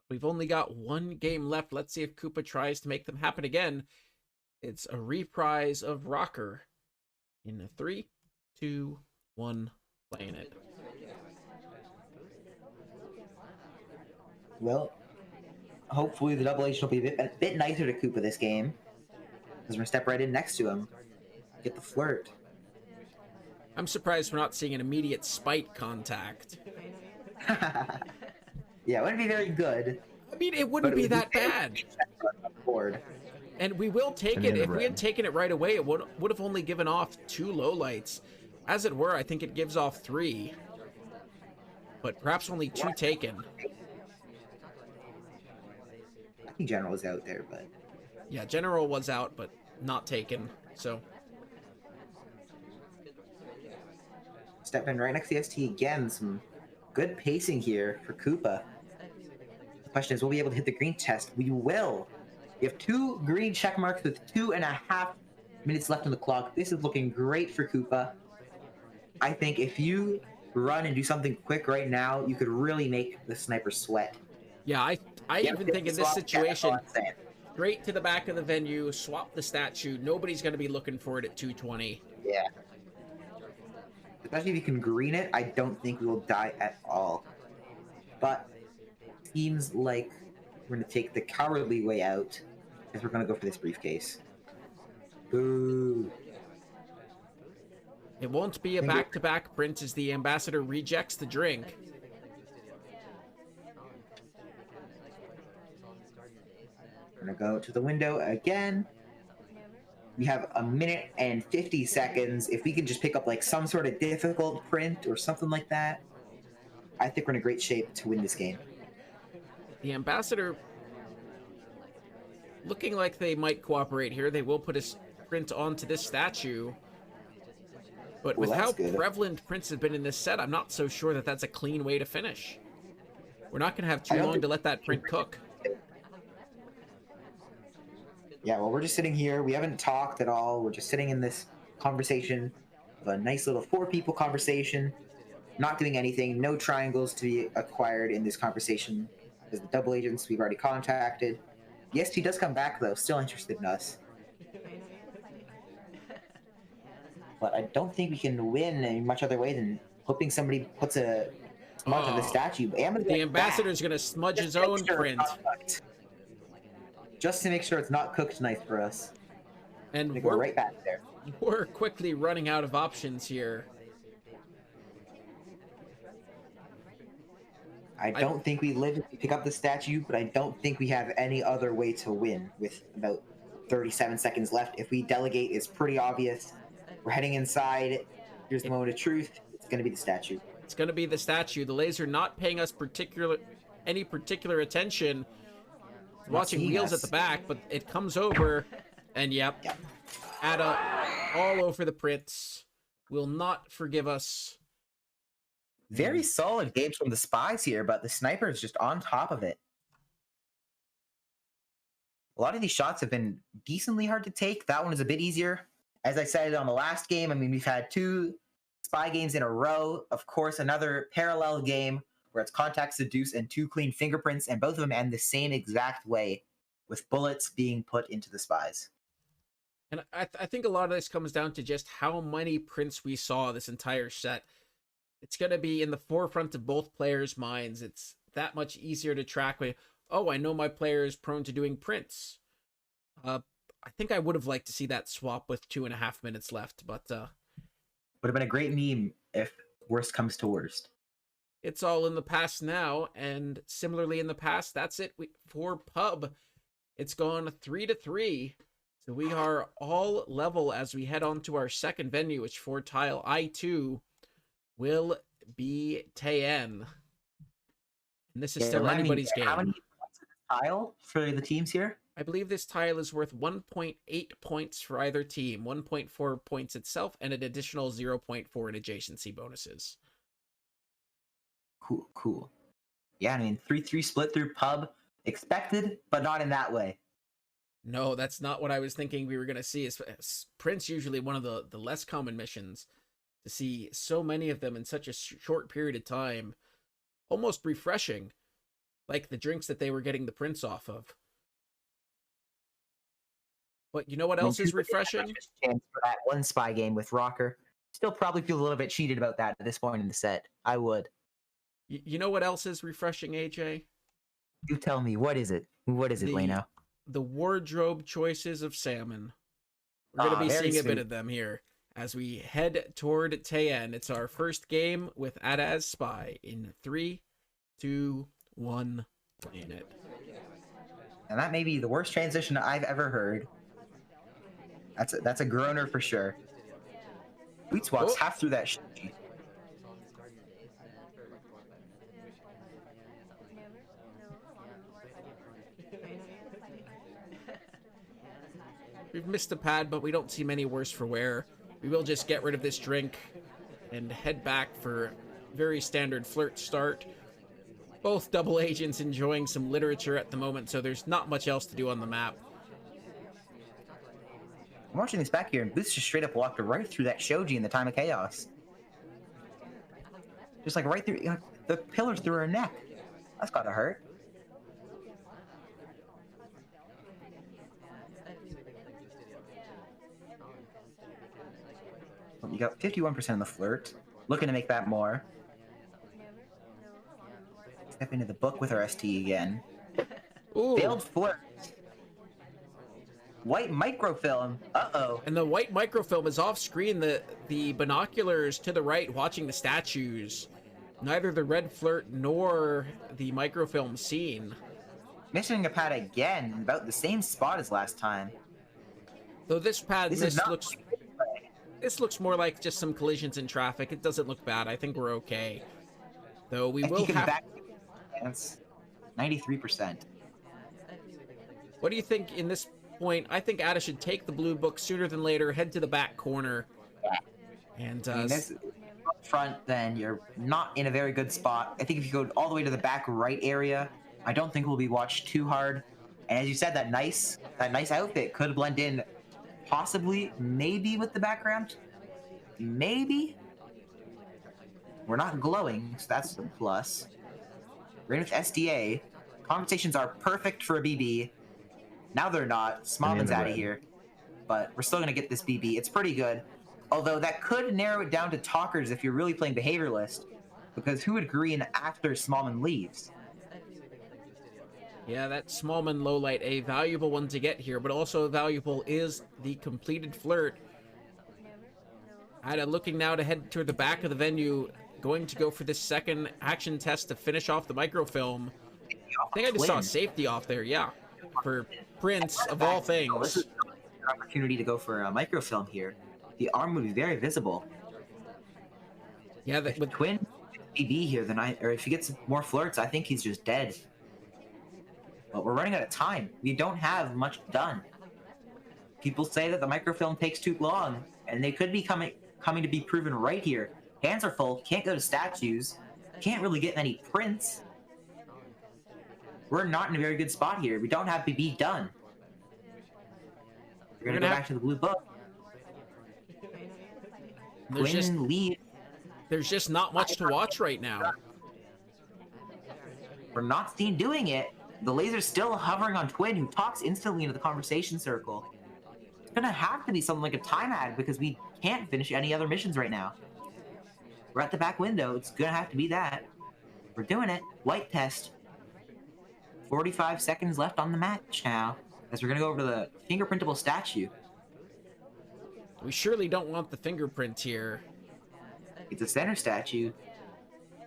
A: We've only got 1 game left. Let's see if Koopa tries to make them happen again. It's a reprise of Rocker in a 3, 2, 1, playing it.
B: Well, hopefully the double agent will be a bit nicer to Koopa this game, because we're going to step right in next to him. Get the flirt.
A: I'm surprised we're not seeing an immediate spite contact.
B: Yeah, it wouldn't be very good.
A: I mean, it wouldn't be that bad. And we will take it. If we had taken it right away, it would have only given off 2 lowlights. As it were, I think it gives off 3. But perhaps only 2 taken.
B: I think General was out there, but...
A: Yeah, General was out, but not taken, so...
B: Step in right next to the ST again. Some good pacing here for Koopa. The question is, will we be able to hit the green test? We will. We have 2 green check marks with 2.5 minutes left on the clock. This is looking great for Koopa. I think if you run and do something quick right now, you could really make the sniper sweat.
A: Yeah, I even think in this situation, straight to the back of the venue, swap the statue. Nobody's going to be looking for it at 220.
B: Yeah. Especially if you can green it, I don't think we will die at all. But seems like we're going to take the cowardly way out, as we're going to go for this briefcase. Boo.
A: It won't be a back-to-back print as the ambassador rejects the drink.
B: We're going to go to the window again. We have 1:50 seconds. If we can just pick up like some sort of difficult print or something like that, I think we're in a great shape to win this game.
A: The ambassador looking like they might cooperate here. They will put a print onto this statue. But with how prevalent prints have been in this set, I'm not so sure that that's a clean way to finish. We're not going to have too long to let that print cook.
B: Yeah, well, we're just sitting here. We haven't talked at all. We're just sitting in this conversation of a nice little 4-people conversation, not doing anything. No triangles to be acquired in this conversation. There's the double agents we've already contacted. The ST does come back, though, still interested in us. but I don't think we can win in much other way than hoping somebody puts a smudge on the statue.
A: The ambassador's gonna smudge his own print.
B: Just to make sure it's not cooked nice for us.
A: And
B: we're right back there.
A: We're quickly running out of options here.
B: I don't think we live if we pick up the statue, but I don't think we have any other way to win with about 37 seconds left. If we delegate, it's pretty obvious. We're heading inside. Here's the moment of truth. It's going to be the statue.
A: It's going to be the statue. The laser not paying us any particular attention. Watching wheels at the back, but it comes over, and yep. Ada all over the prints. Will not forgive us.
B: Very solid games from the spies here, but the sniper is just on top of it. A lot of these shots have been decently hard to take. That one is a bit easier. As I said on the last game, I mean, we've had 2 spy games in a row. Of course, another parallel game where it's contact, seduce, and 2 clean fingerprints, and both of them end the same exact way, with bullets being put into the spies.
A: And I think a lot of this comes down to just how many prints we saw this entire set. It's going to be in the forefront of both players' minds. It's that much easier to track. Oh, I know my player is prone to doing prints. I think I would have liked to see that swap with 2.5 minutes left, but... would
B: have been a great meme if worst comes to worst.
A: It's all in the past now, and similarly in the past, that's it for Pub. It's gone 3-3, so we are all level as we head on to our second venue, which for tile I2 will be Tayen. And this is still anybody's game.
B: How many points is this tile for the teams here?
A: I believe this tile is worth 1.8 points for either team, 1.4 points itself, and an additional 0.4 in adjacency bonuses.
B: Cool. Yeah, I mean, 3-3 split through Pub. Expected, but not in that way.
A: No, that's not what I was thinking we were going to see. Prince usually one of the less common missions. To see so many of them in such a short period of time, almost refreshing, like the drinks that they were getting the prints off of. But you know what else is refreshing?
B: Chance for that one spy game with Rocker. Still probably feel a little bit cheated about that at this point in the set. I would.
A: You know what else is refreshing, AJ?
B: You tell me. What is it? What is it, Leno?
A: The wardrobe choices of Salmon. We're going to be seeing a bit of them here. As we head toward Tayen, it's our first game with Ada as spy in 3, 2, 1, playing it.
B: And that may be the worst transition I've ever heard. That's a groaner for sure. Wheats walks half through that shit.
A: We've missed a pad, but we don't see many worse for wear. We will just get rid of this drink and head back for very standard flirt start. Both double agents enjoying some literature at the moment, so there's not much else to do on the map.
B: I'm watching this back here, and Booth just straight up walked right through that Shoji in the time of chaos. Just like right through, the pillars through her neck. That's gotta hurt. You got 51% in the flirt. Looking to make that more. Step into the book with our ST again.
A: Ooh.
B: Failed flirt. White microfilm. Uh-oh.
A: And the white microfilm is off screen. The binoculars to the right watching the statues. Neither the red flirt nor the microfilm seen.
B: Missing a pad again, about the same spot as last time.
A: Though this pad This looks more like just some collisions in traffic. It doesn't look bad. I think we're okay. Though we will have...
B: back 93%.
A: What do you think in this point? I think Ada should take the blue book sooner than later, head to the back corner.
B: Yeah.
A: And
B: I mean, this up front, then you're not in a very good spot. I think if you go all the way to the back right area, I don't think we'll be watched too hard. And as you said, that nice outfit could blend in possibly, maybe with the background. Maybe. We're not glowing, so that's a plus. We're in with SDA. Conversations are perfect for a BB. Now they're not. Smallman's out of here. But we're still going to get this BB. It's pretty good. Although that could narrow it down to talkers if you're really playing behavioralist, because who would green after Smallman leaves?
A: Yeah, that Smallman lowlight, a valuable one to get here, but also valuable is the completed flirt. Ada looking now to head toward the back of the venue, going to go for this second action test to finish off the microfilm. I think I just saw a safety off there, yeah. For Prince, of all things.
B: This is an opportunity to go for a microfilm here. The arm would be very visible.
A: Yeah, that with
B: Twin BB here, or if he gets more flirts, I think he's just dead. But we're running out of time. We don't have much done. People say that the microfilm takes too long, and they could be coming to be proven right here. Hands are full, can't go to statues, can't really get any prints. We're not in a very good spot here. We don't have BB done. We're gonna go back to the blue book. Quinn lead.
A: There's just not much to watch right now.
B: We're not seen doing it. The laser's still hovering on Twin, who talks instantly into the conversation circle. It's gonna have to be something like a time ad because we can't finish any other missions right now. We're at the back window. It's gonna have to be that. We're doing it. Light test. 45 seconds left on the match now, as we're gonna go over to the fingerprintable statue.
A: We surely don't want the fingerprint here.
B: It's a center statue.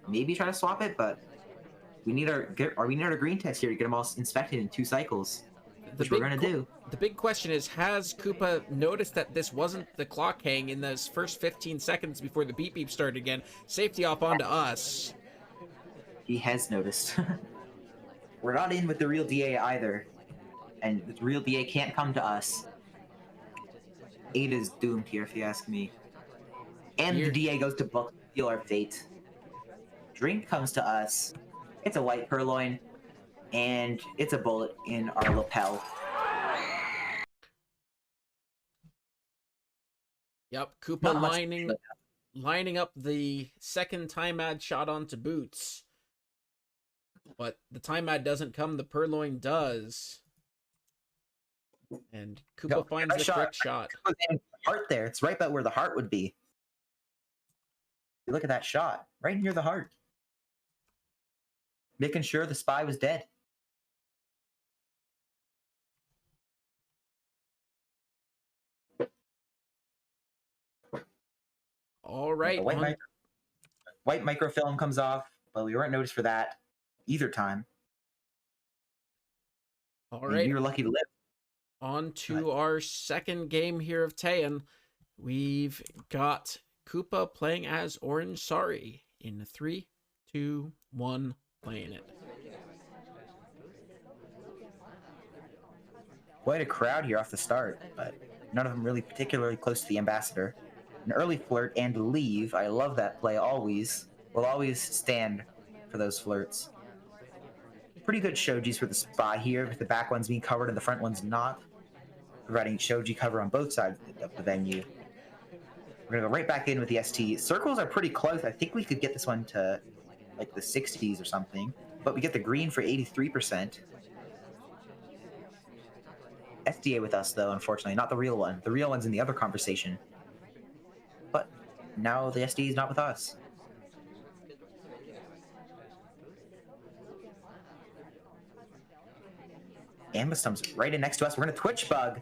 B: Maybe try to swap it, but we need our green test here to get them all inspected in 2 cycles, which we're gonna do.
A: The big question is, has Koopa noticed that this wasn't the clock hang in those first 15 seconds before the beep beep started again? Safety off onto us.
B: He has noticed. We're not in with the real DA either, and the real DA can't come to us. Ada's doomed here, if you ask me. And the DA goes to book seal our fate. Drink comes to us. It's a white purloin, and it's a bullet in our lapel.
A: Yep, Koopa lining up the second time ad shot onto Boots. But the time ad doesn't come, the purloin does. And Koopa finds the correct shot.
B: Heart there. It's right about where the heart would be. Look at that shot. Right near the heart. Making sure the spy was dead.
A: All right.
B: The white microfilm comes off, but we weren't noticed for that either time.
A: All right.
B: We were lucky to live.
A: On to our second game here of Taiyan. We've got Koopa playing as Orange Sorry in 3, 2, 1, playing it.
B: Quite a crowd here off the start, but none of them really particularly close to the ambassador. An early flirt and leave. I love that play always. We'll always stand for those flirts. Pretty good shojis for the spy here, with the back ones being covered and the front ones not. Providing shoji cover on both sides of the venue. We're gonna go right back in with the ST. Circles are pretty close. I think we could get this one to like the 60s or something. But we get the green for 83%. SDA with us though, unfortunately, not the real one. The real one's in the other conversation. But now the SDA is not with us. Ambustum's right in next to us. We're gonna Twitch bug.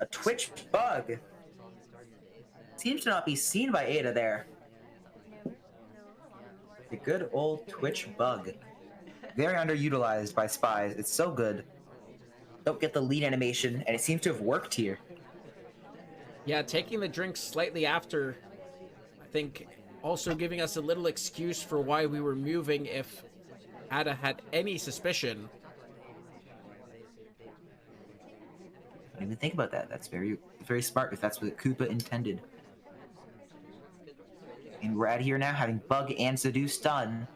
B: A Twitch bug. Seems to not be seen by Ada there. The good old Twitch bug. Very underutilized by spies. It's so good. Don't get the lead animation, and it seems to have worked here.
A: Yeah, taking the drink slightly after, I think, also giving us a little excuse for why we were moving if Ada had any suspicion.
B: I didn't even think about that. That's very, very smart if that's what Koopa intended. And we're out here now having Bug and Seduce done.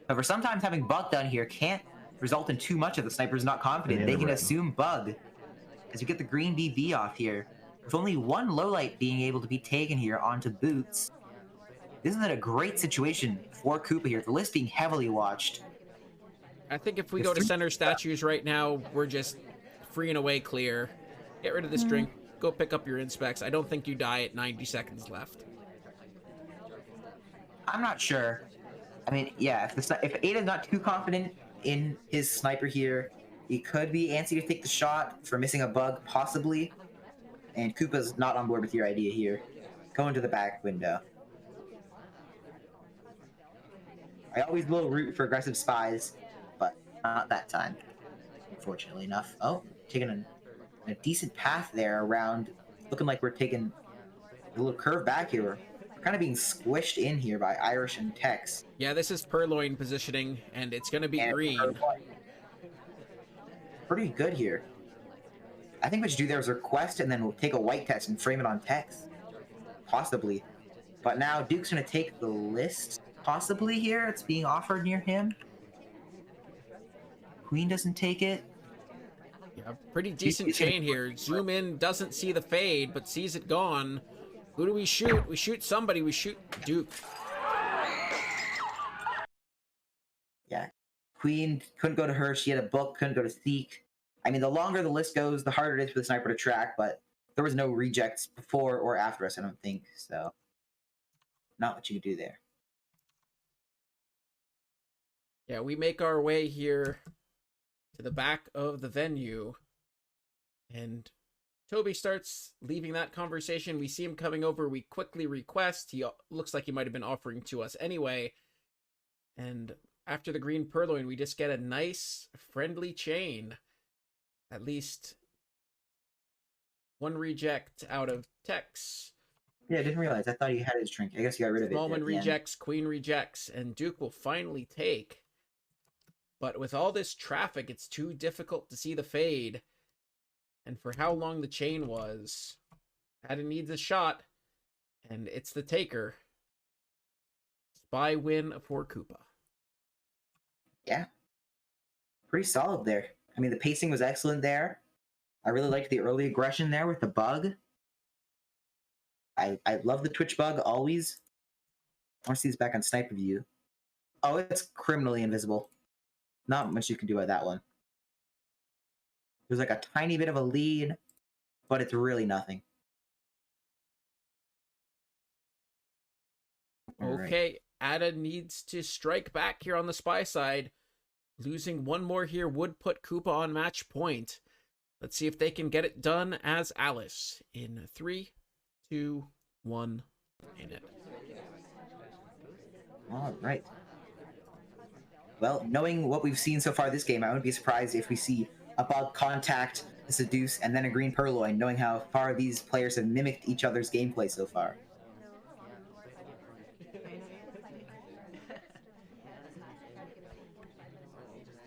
B: However, sometimes having Bug done here can't result in too much if the sniper's not confident. They can assume Bug, as you get the green BB off here. With only one lowlight being able to be taken here onto Boots. Isn't that a great situation for Koopa here? The list being heavily watched.
A: I think if we go to center statues right now, we're just free and away clear. Get rid of this drink. go pick up your inspects. I don't think you die at 90 seconds left.
B: I'm not sure. I mean, yeah, if Ada's not too confident in his sniper here, he could be antsy to take the shot for missing a bug, possibly. And Koopa's not on board with your idea here. Go into the back window. I always will root for aggressive spies, but not that time, unfortunately enough. Oh, taking a decent path there around, looking like we're taking a little curve back here. We're kind of being squished in here by Irish and Tex.
A: Yeah, this is Purloin positioning, and it's going to be green.
B: Pretty good here. I think what you do there is request, and then we'll take a white test and frame it on Tex. Possibly. But now Duke's going to take the list, possibly here. It's being offered near him. Queen doesn't take it.
A: Yeah, pretty decent chain here. Zoom in, doesn't see the fade, but sees it gone. Who do we shoot? We shoot somebody. We shoot Duke.
B: Yeah. Queen couldn't go to her. She had a book, couldn't go to Seek. I mean, the longer the list goes, the harder it is for the sniper to track, but there was no rejects before or after us, I don't think, so not what you could do there.
A: Yeah, we make our way here to the back of the venue, and Toby starts leaving that conversation. We see him coming over. We quickly request. He looks like he might have been offering to us anyway. And after the green purloin, we just get a nice, friendly chain. At least one reject out of Tex.
B: Yeah, I didn't realize. I thought he had his drink. I guess he got rid of it.
A: Smallman rejects, Queen rejects, and Duke will finally take. But with all this traffic, it's too difficult to see the fade. And for how long the chain was, Ada needs a shot, and it's the taker. Spy win for Koopa.
B: Yeah. Pretty solid there. I mean, the pacing was excellent there. I really liked the early aggression there with the bug. I love the Twitch bug, always. I want to see this back on sniper view. Oh, it's criminally invisible. Not much you can do with that one. There's like a tiny bit of a lead, but it's really nothing.
A: Okay, Ada needs to strike back here on the spy side. Losing one more here would put Koopa on match point. Let's see if they can get it done as Alice in 3, 2, 1, in it.
B: All right. Well, knowing what we've seen so far this game, I wouldn't be surprised if we see a bug contact, a seduce, and then a green purloin, knowing how far these players have mimicked each other's gameplay so far.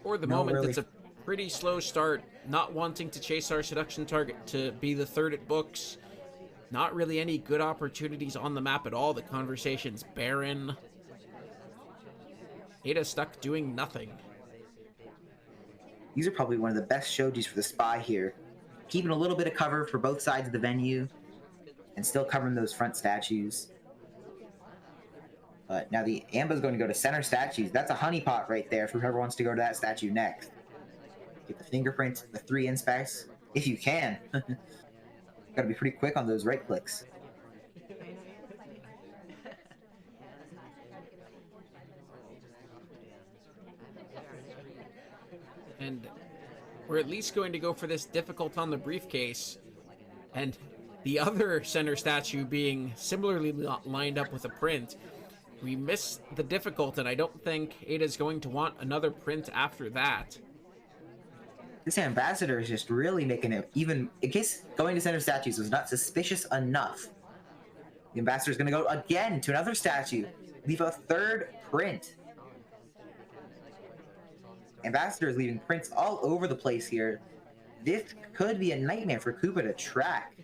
A: For the moment, it's a pretty slow start, not wanting to chase our seduction target to be the third at books. Not really any good opportunities on the map at all. The conversation's barren. Ada stuck doing nothing.
B: These are probably one of the best shojis for the spy here. Keeping a little bit of cover for both sides of the venue, and still covering those front statues. But now the Amba's going to go to center statues. That's a honeypot right there for whoever wants to go to that statue next. Get the fingerprints, the 3 inspects, if you can. Gotta be pretty quick on those right clicks.
A: And we're at least going to go for this difficult on the briefcase. And the other center statue being similarly lined up with a print. We miss the difficult, and I don't think Ada's going to want another print after that.
B: This ambassador is just really making it, even in case going to center statues was not suspicious enough. The ambassador is going to go again to another statue, leave a 3rd print. Ambassador is leaving prints all over the place here. This could be a nightmare for Koopa to track.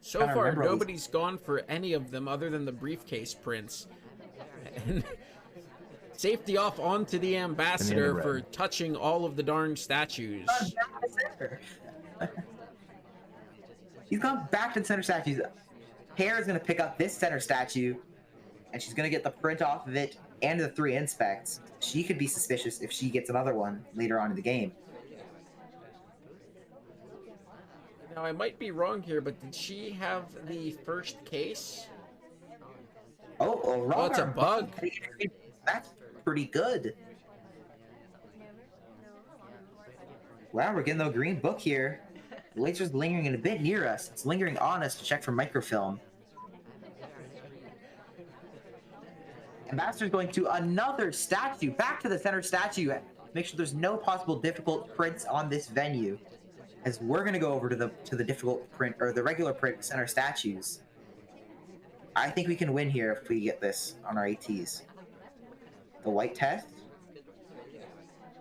A: So far, nobody's gone for any of them other than the briefcase prints. And safety off onto the ambassador for touching all of the darn statues.
B: He's gone back to the center statues. Hare is going to pick up this center statue, and she's going to get the print off of it and the 3 inspects. She could be suspicious if she gets another one later on in the game.
A: Now, I might be wrong here, but did she have the first case?
B: Oh,
A: it's a bug.
B: That's pretty good. Wow, we're getting the green book here. The laser's lingering a bit near us. It's lingering on us to check for microfilm. Ambassador's going to another statue, back to the center statue. Make sure there's no possible difficult prints on this venue, as we're going to go over to the difficult print, or the regular print center statues. I think we can win here if we get this on our ATs. The white test.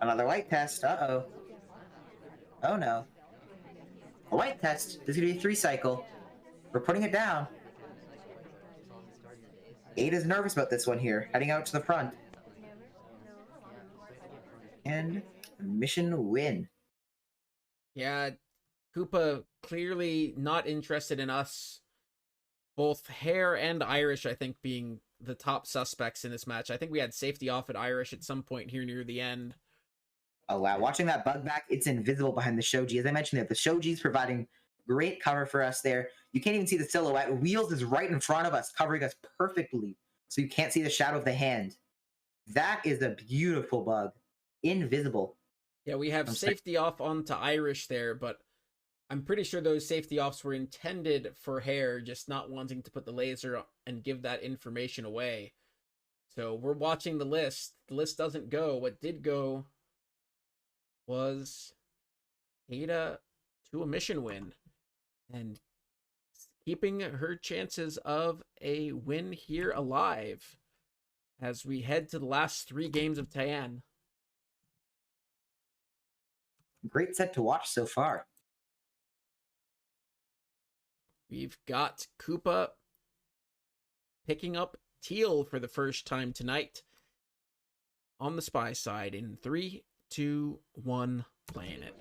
B: Another white test. Uh-oh. Oh no. A white test. This is going to be a 3-cycle. We're putting it down. Ada's nervous about this one here, heading out to the front. And mission win.
A: Yeah, Koopa clearly not interested in us. Both Hare and Irish, I think, being the top suspects in this match. I think we had safety off at Irish at some point here near the end.
B: Oh wow, watching that bug back, it's invisible behind the Shoji. As I mentioned there, the Shoji's providing great cover for us there. You can't even see the silhouette. Wheels is right in front of us, covering us perfectly, so you can't see the shadow of the hand. That is a beautiful bug. Invisible.
A: Yeah, we have safety off onto Irish there, but I'm pretty sure those safety offs were intended for Hare, just not wanting to put the laser and give that information away. So we're watching the list. The list doesn't go. What did go was Ada to a mission win and keeping her chances of a win here alive as we head to the last 3 games of Taiyan.
B: Great set to watch so far.
A: We've got Koopa picking up Teal for the first time tonight on the spy side in 3, 2, 1, playing it.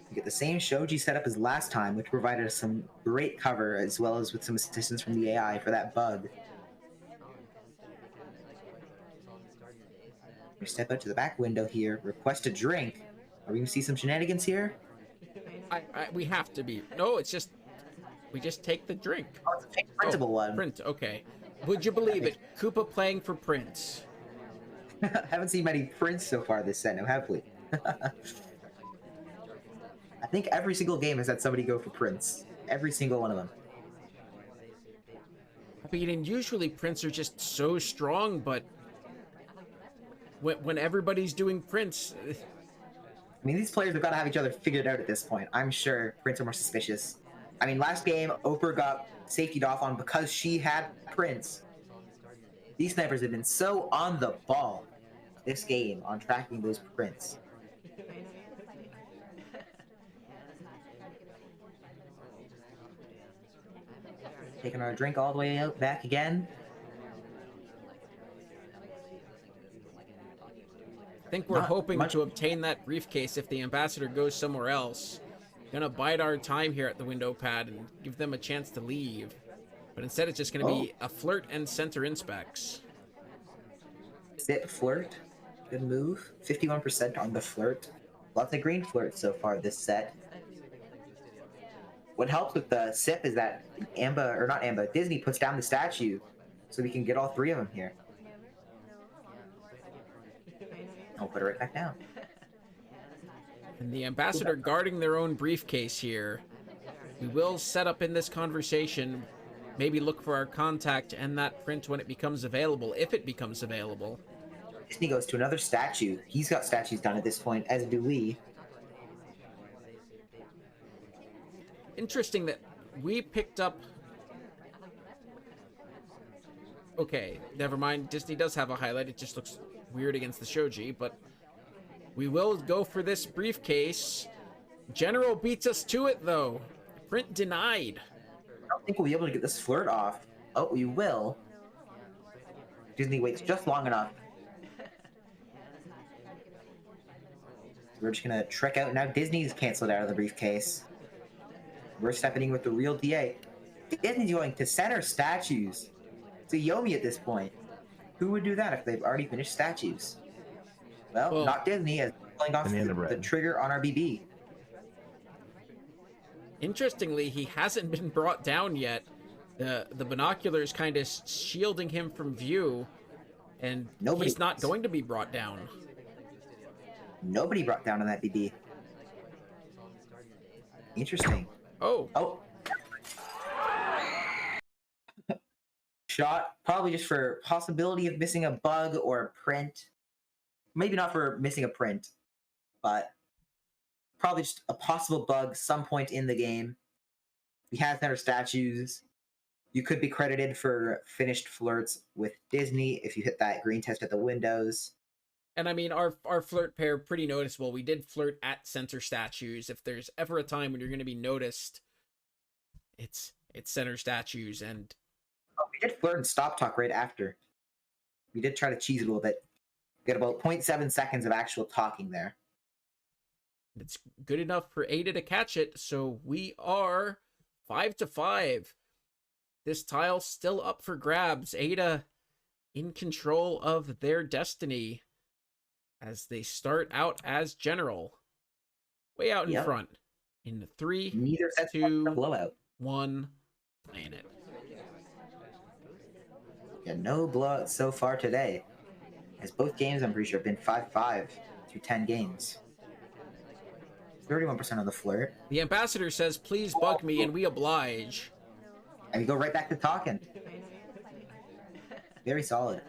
B: We get the same Shoji setup as last time, which provided us some great cover, as well as with some assistance from the AI for that bug. We step out to the back window here, request a drink. Are we going to see some shenanigans here?
A: We have to be. No, it's just, we just take the drink.
B: Oh, it's a fake printable one.
A: Print, okay. Would you believe it? Koopa playing for Prince.
B: Haven't seen many prints so far this set, now have we? I think every single game has had somebody go for Prince. Every single one of them.
A: I mean, and usually Prince are just so strong, but when everybody's doing Prince...
B: I mean, these players have got to have each other figured out at this point. I'm sure Prince are more suspicious. I mean, last game, Oprah got safetied off on because she had Prince. These snipers have been so on the ball this game on tracking those Prints. Taking our drink all the way out back again.
A: I think we're hoping to obtain that briefcase if the ambassador goes somewhere else. Gonna bide our time here at the window pad and give them a chance to leave. But instead it's just gonna be a flirt and center inspects.
B: Zip flirt. Good move. 51% on the flirt. Lots of green flirts so far this set. What helps with the SIP is that Disney puts down the statue so we can get all 3 of them here. I'll put it right back down.
A: And the ambassador guarding their own briefcase here. We will set up in this conversation, maybe look for our contact and that print when it becomes available, if it becomes available.
B: Disney goes to another statue. He's got statues done at this point, as do we.
A: Interesting that we picked up... Okay, never mind. Disney does have a highlight. It just looks weird against the Shoji, but we will go for this briefcase. General beats us to it, though. Print denied.
B: I don't think we'll be able to get this flirt off. Oh, we will. Disney waits just long enough. We're just gonna trek out. Now Disney's canceled out of the briefcase. We're stepping in with the real DA. Disney's going to center statues. It's a Yomi at this point. Who would do that if they've already finished statues? Well, not Disney, as pulling off the trigger on our BB.
A: Interestingly, he hasn't been brought down yet. The binoculars kind of shielding him from view, and
B: Nobody
A: he's not
B: was.
A: going to be brought down.
B: Nobody brought down on that BB. Interesting.
A: Oh,
B: Oh. Shot, probably just for possibility of missing a bug or a print. Maybe not for missing a print, but probably just a possible bug some point in the game. We have center statues. You could be credited for finished flirts with Disney if you hit that green test at the windows.
A: and I mean, our flirt pair pretty noticeable. We did flirt at center statues. If there's ever a time when you're going to be noticed, it's center statues. And
B: Oh, we did flirt and stop talk right after. We did try to cheese it a little bit. We got about 0.7 seconds of actual talking there.
A: it's good enough for Ada to catch it. So we are 5-5. This tile still up for grabs. Ada in control of their destiny as they start out as general. Way out in
B: Yep.
A: front. In 3,
B: Neither set's a
A: 2,
B: blowout.
A: 1, playing it.
B: Yeah, no blowout so far today. As both games, I'm pretty sure, have been 5-5 through 10 games. 31% of the flirt.
A: The ambassador says, please bug me, and we oblige.
B: And we go right back to talking. Very solid.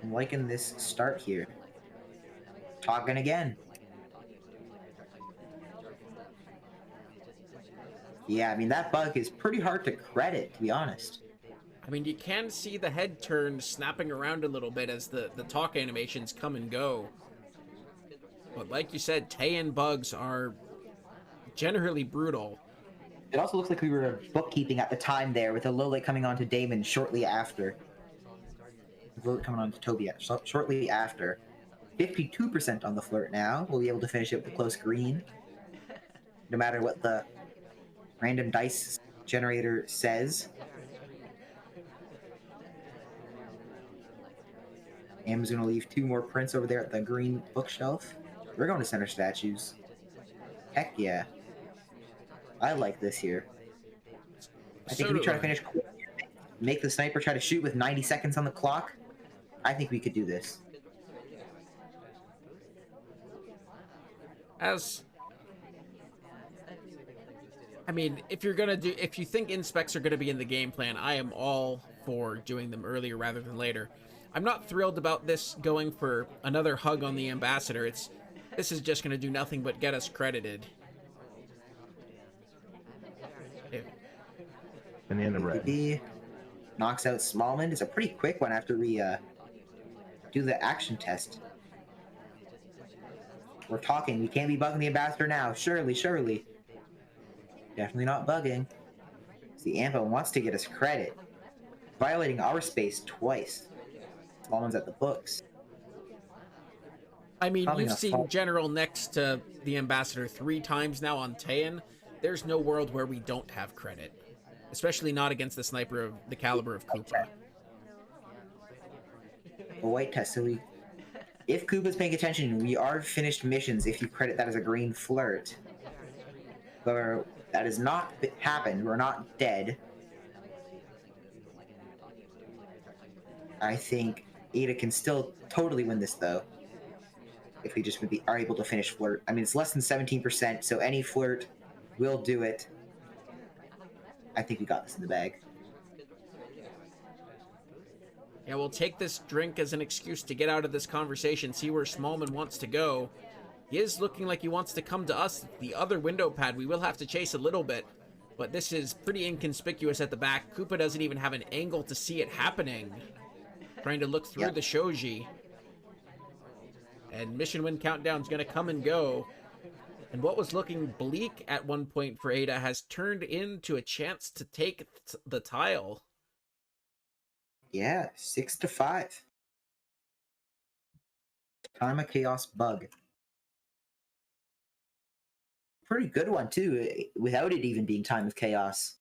B: I'm liking this start here. Talking again. Yeah, I mean, that bug is pretty hard to credit, to be honest.
A: I mean, you can see the head turn snapping around a little bit as the talk animations come and go. But like you said, Taiyan bugs are generally brutal.
B: It also looks like we were bookkeeping at the time there, with a low light coming on to Damon shortly after. Low light coming on to Toby shortly after. 52% on the flirt now. We'll be able to finish it with a close green. No matter what the random dice generator says. Am's gonna leave 2 more prints over there at the green bookshelf. We're going to center statues. Heck yeah. I like this here. I think if we try to finish quick, make the sniper try to shoot with 90 seconds on the clock, I think we could do this.
A: I mean, if you think inspects are gonna be in the game plan, I am all for doing them earlier rather than later. I'm not thrilled about this going for another hug on the ambassador. This is just gonna do nothing but get us credited.
C: Banana bread.
B: BB knocks out Smallman. It's a pretty quick one after we do the action test. We're talking. We can't be bugging the ambassador now. Surely, surely. Definitely not bugging. The Ampo wants to get us credit. Violating our space twice. Smallman's at the books.
A: I mean,
B: Probably
A: you've
B: not
A: seen
B: fault.
A: General next to the ambassador 3 times now on Taiyan. There's no world where we don't have credit. Especially not against the sniper of the caliber of Koopa.
B: A white test. So if Koopa's paying attention, we are finished missions if you credit that as a green flirt. However, that has not happened. We're not dead. I think Ada can still totally win this, though. If we just are able to finish flirt. I mean, it's less than 17%, so any flirt will do it. I think we got this in the bag.
A: Yeah, we'll take this drink as an excuse to get out of this conversation, see where Smallman wants to go. He is looking like he wants to come to us. The other window pad, we will have to chase a little bit, but this is pretty inconspicuous at the back. Koopa doesn't even have an angle to see it happening. Trying to look through the shoji. And mission win countdown's gonna come and go. And what was looking bleak at one point for Ada has turned into a chance to take the tile.
B: Yeah, 6-5. Time of Chaos bug. Pretty good one, too, without it even being Time of Chaos.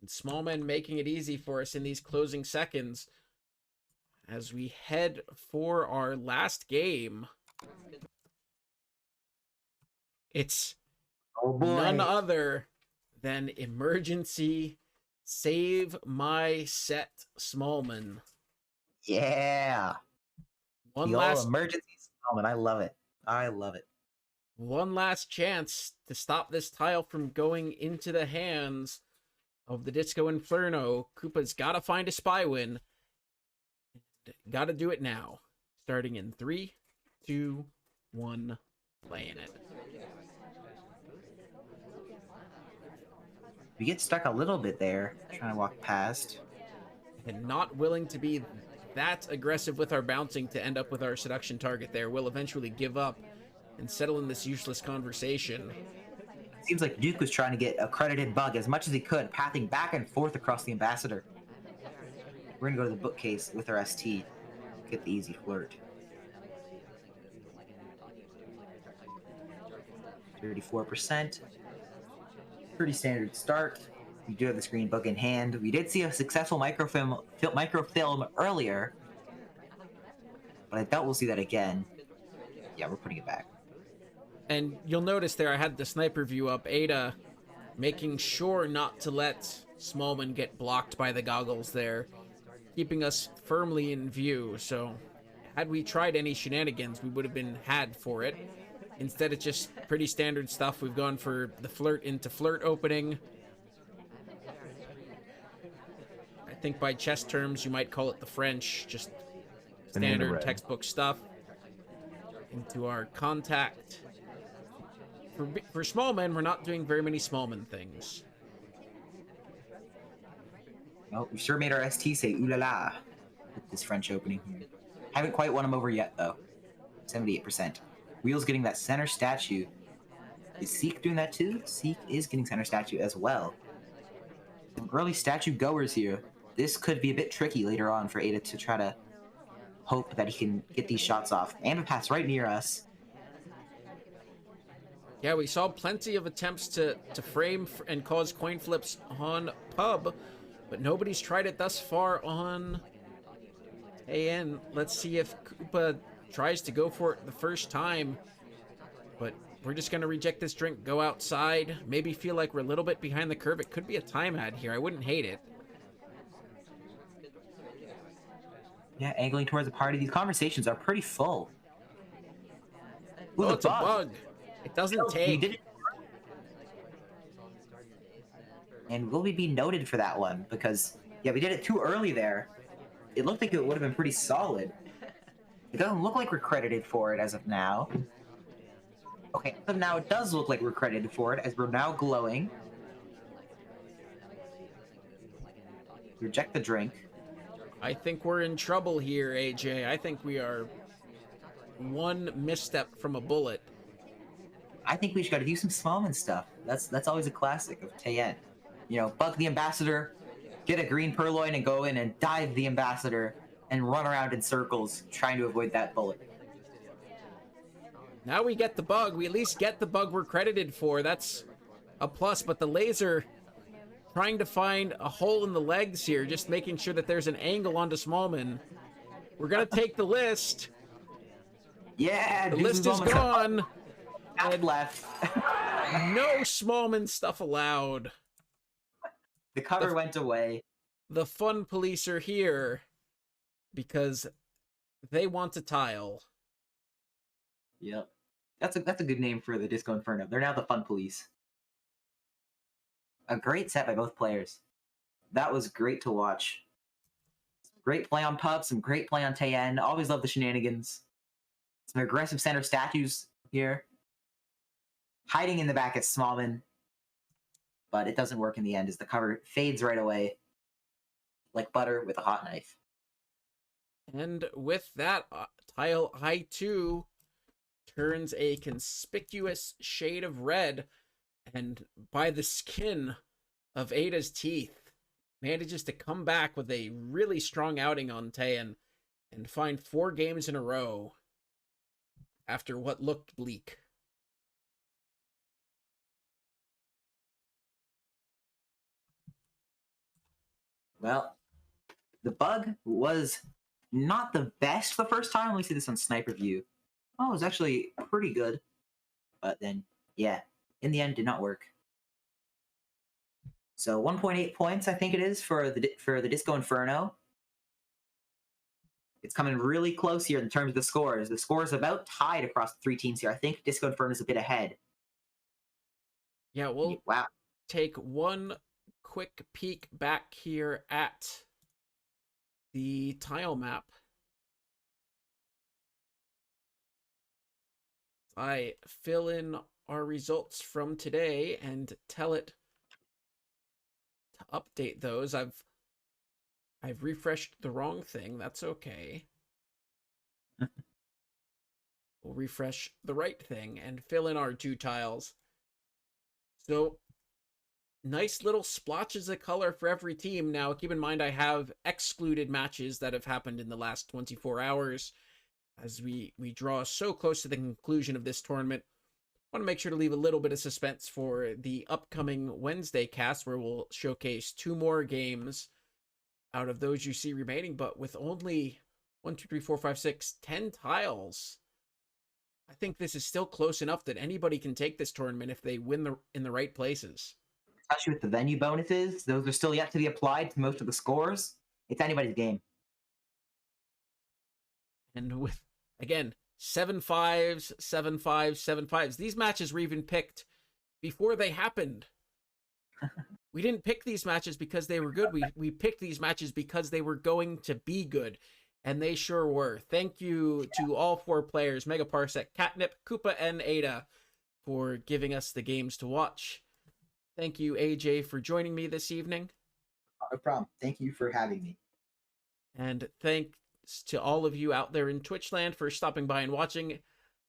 A: Smallman making it easy for us in these closing seconds as we head for our last game. It's
B: Oh boy.
A: none other than Emergency Save My Set Smallman.
B: Yeah.
A: One
B: the
A: last
B: old emergency moment. I love it. I love it.
A: One last chance to stop this tile from going into the hands of the Disco Inferno. Koopa's got to find a spy win. Got to do it now. Starting in 3, 2, 1, playing it.
B: We get stuck a little bit there, trying to walk past.
A: And not willing to be that aggressive with our bouncing to end up with our seduction target there. We'll eventually give up and settle in this useless conversation.
B: Seems like Duke was trying to get a credited bug as much as he could, pathing back and forth across the ambassador. We're gonna go to the bookcase with our ST. Get the easy flirt. 34%. Pretty standard start. We do have the screen book in hand. We did see a successful microfilm earlier, but I doubt we'll see that again. Yeah, we're putting it back.
A: And you'll notice there I had the sniper view up. Ada making sure not to let Smallman get blocked by the goggles there, keeping us firmly in view. So had we tried any shenanigans, we would have been had for it. Instead, it's just pretty standard stuff. We've gone for the flirt into flirt opening. I think by chess terms, you might call it the French, just standard textbook stuff. Into our contact. For Smallman, we're not doing very many Smallman things.
B: Well, we sure made our ST say ooh la la with this French opening here. Haven't quite won him over yet, though. 78%. Wheel's getting that center statue. Is Seek doing that too? Seek is getting center statue as well. Some early statue goers here. This could be a bit tricky later on for Ada to try to hope that he can get these shots off. Ambipath's right near us.
A: Yeah, we saw plenty of attempts to frame and cause coin flips on Pub, but nobody's tried it thus far on AN. Let's see if Koopa tries to go for it the first time, but we're just going to reject this drink, go outside, maybe feel like we're a little bit behind the curve. It could be a time ad here. I wouldn't hate it.
B: Yeah, angling towards the party. These conversations are pretty full. Ooh,
A: Oh, it's a bug. It doesn't take.
B: And will we be noted for that one? Because, yeah, we did it too early there. It looked like it would have been pretty solid. It doesn't look like we're credited for it as of now. Okay, as of now it does look like we're credited for it, as we're now glowing. Reject the drink.
A: I think we're in trouble here, AJ. I think we are one misstep from a bullet.
B: I think we just got to do some Smallman stuff. That's always a classic of Tayen. You know, bug the ambassador, get a green purloin, and go in and dive the ambassador and run around in circles trying to avoid that bullet.
A: Now we get the bug. We at least get the bug we're credited for. That's a plus, but the laser trying to find a hole in the legs here, just making sure that there's an angle onto Smallman. We're going to take the list.
B: Yeah,
A: the list is gone.
B: And left.
A: No Smallman stuff allowed.
B: The cover went away.
A: The fun police are here because they want to tile.
B: Yep. That's a good name for the Disco Inferno. They're now the fun police. A great set by both players. That was great to watch. Great play on Pub, some great play on Tayen. Always love the shenanigans. Some aggressive center statues here. Hiding in the back at Smallman. But it doesn't work in the end as the cover fades right away. Like butter with a hot knife.
A: And with that, tile I2 turns a conspicuous shade of red, and by the skin of Ada's teeth, manages to come back with a really strong outing on Tayen and find 4 games in a row after what looked bleak.
B: Well, the bug was not the best the first time. We see this on Sniper View. Oh, it was actually pretty good. But then, yeah, in the end, did not work. So 1.8 points, I think it is, for the Disco Inferno. It's coming really close here in terms of the scores. The scores about tied across the three teams here. I think Disco Inferno is a bit ahead.
A: Yeah, we'll
B: Wow.
A: take one quick peek back here at the tile map. I fill in our results from today and tell it to update those. I've refreshed the wrong thing. That's okay. We'll refresh the right thing and fill in our 2 tiles. So, nice little splotches of color for every team. Now, keep in mind I have excluded matches that have happened in the last 24 hours as we draw so close to the conclusion of this tournament. I want to make sure to leave a little bit of suspense for the upcoming Wednesday cast, where we'll showcase 2 more games out of those you see remaining, but with only 1, 2, 3, 4, 5, 6, 10 tiles. I think this is still close enough that anybody can take this tournament if they win in the right places.
B: Especially with the venue bonuses, those are still yet to be applied to most of the scores. It's anybody's game.
A: And with, again, 7 5s, 7 5s, 7 5s. These matches were even picked before they happened. We didn't pick these matches because they were good. We picked these matches because they were going to be good. And they sure were. Thank you to all 4 players, Megaparsec, Catnip, Koopa, and Ada, for giving us the games to watch. Thank you, AJ, for joining me this evening.
B: No problem. Thank you for having me.
A: And thanks to all of you out there in Twitchland for stopping by and watching.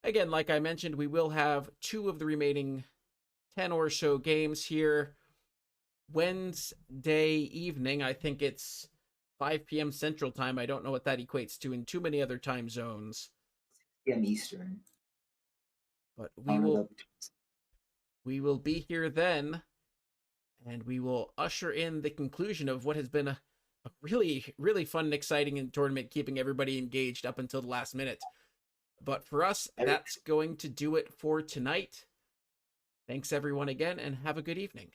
A: Again, like I mentioned, we will have 2 of the remaining 10 or so games here Wednesday evening. I think it's 5 p.m. Central Time. I don't know what that equates to in too many other time zones.
B: 6 p.m. Eastern.
A: But we will be here then, and we will usher in the conclusion of what has been a really, really fun and exciting tournament, keeping everybody engaged up until the last minute. But for us, that's going to do it for tonight. Thanks everyone again, and have a good evening.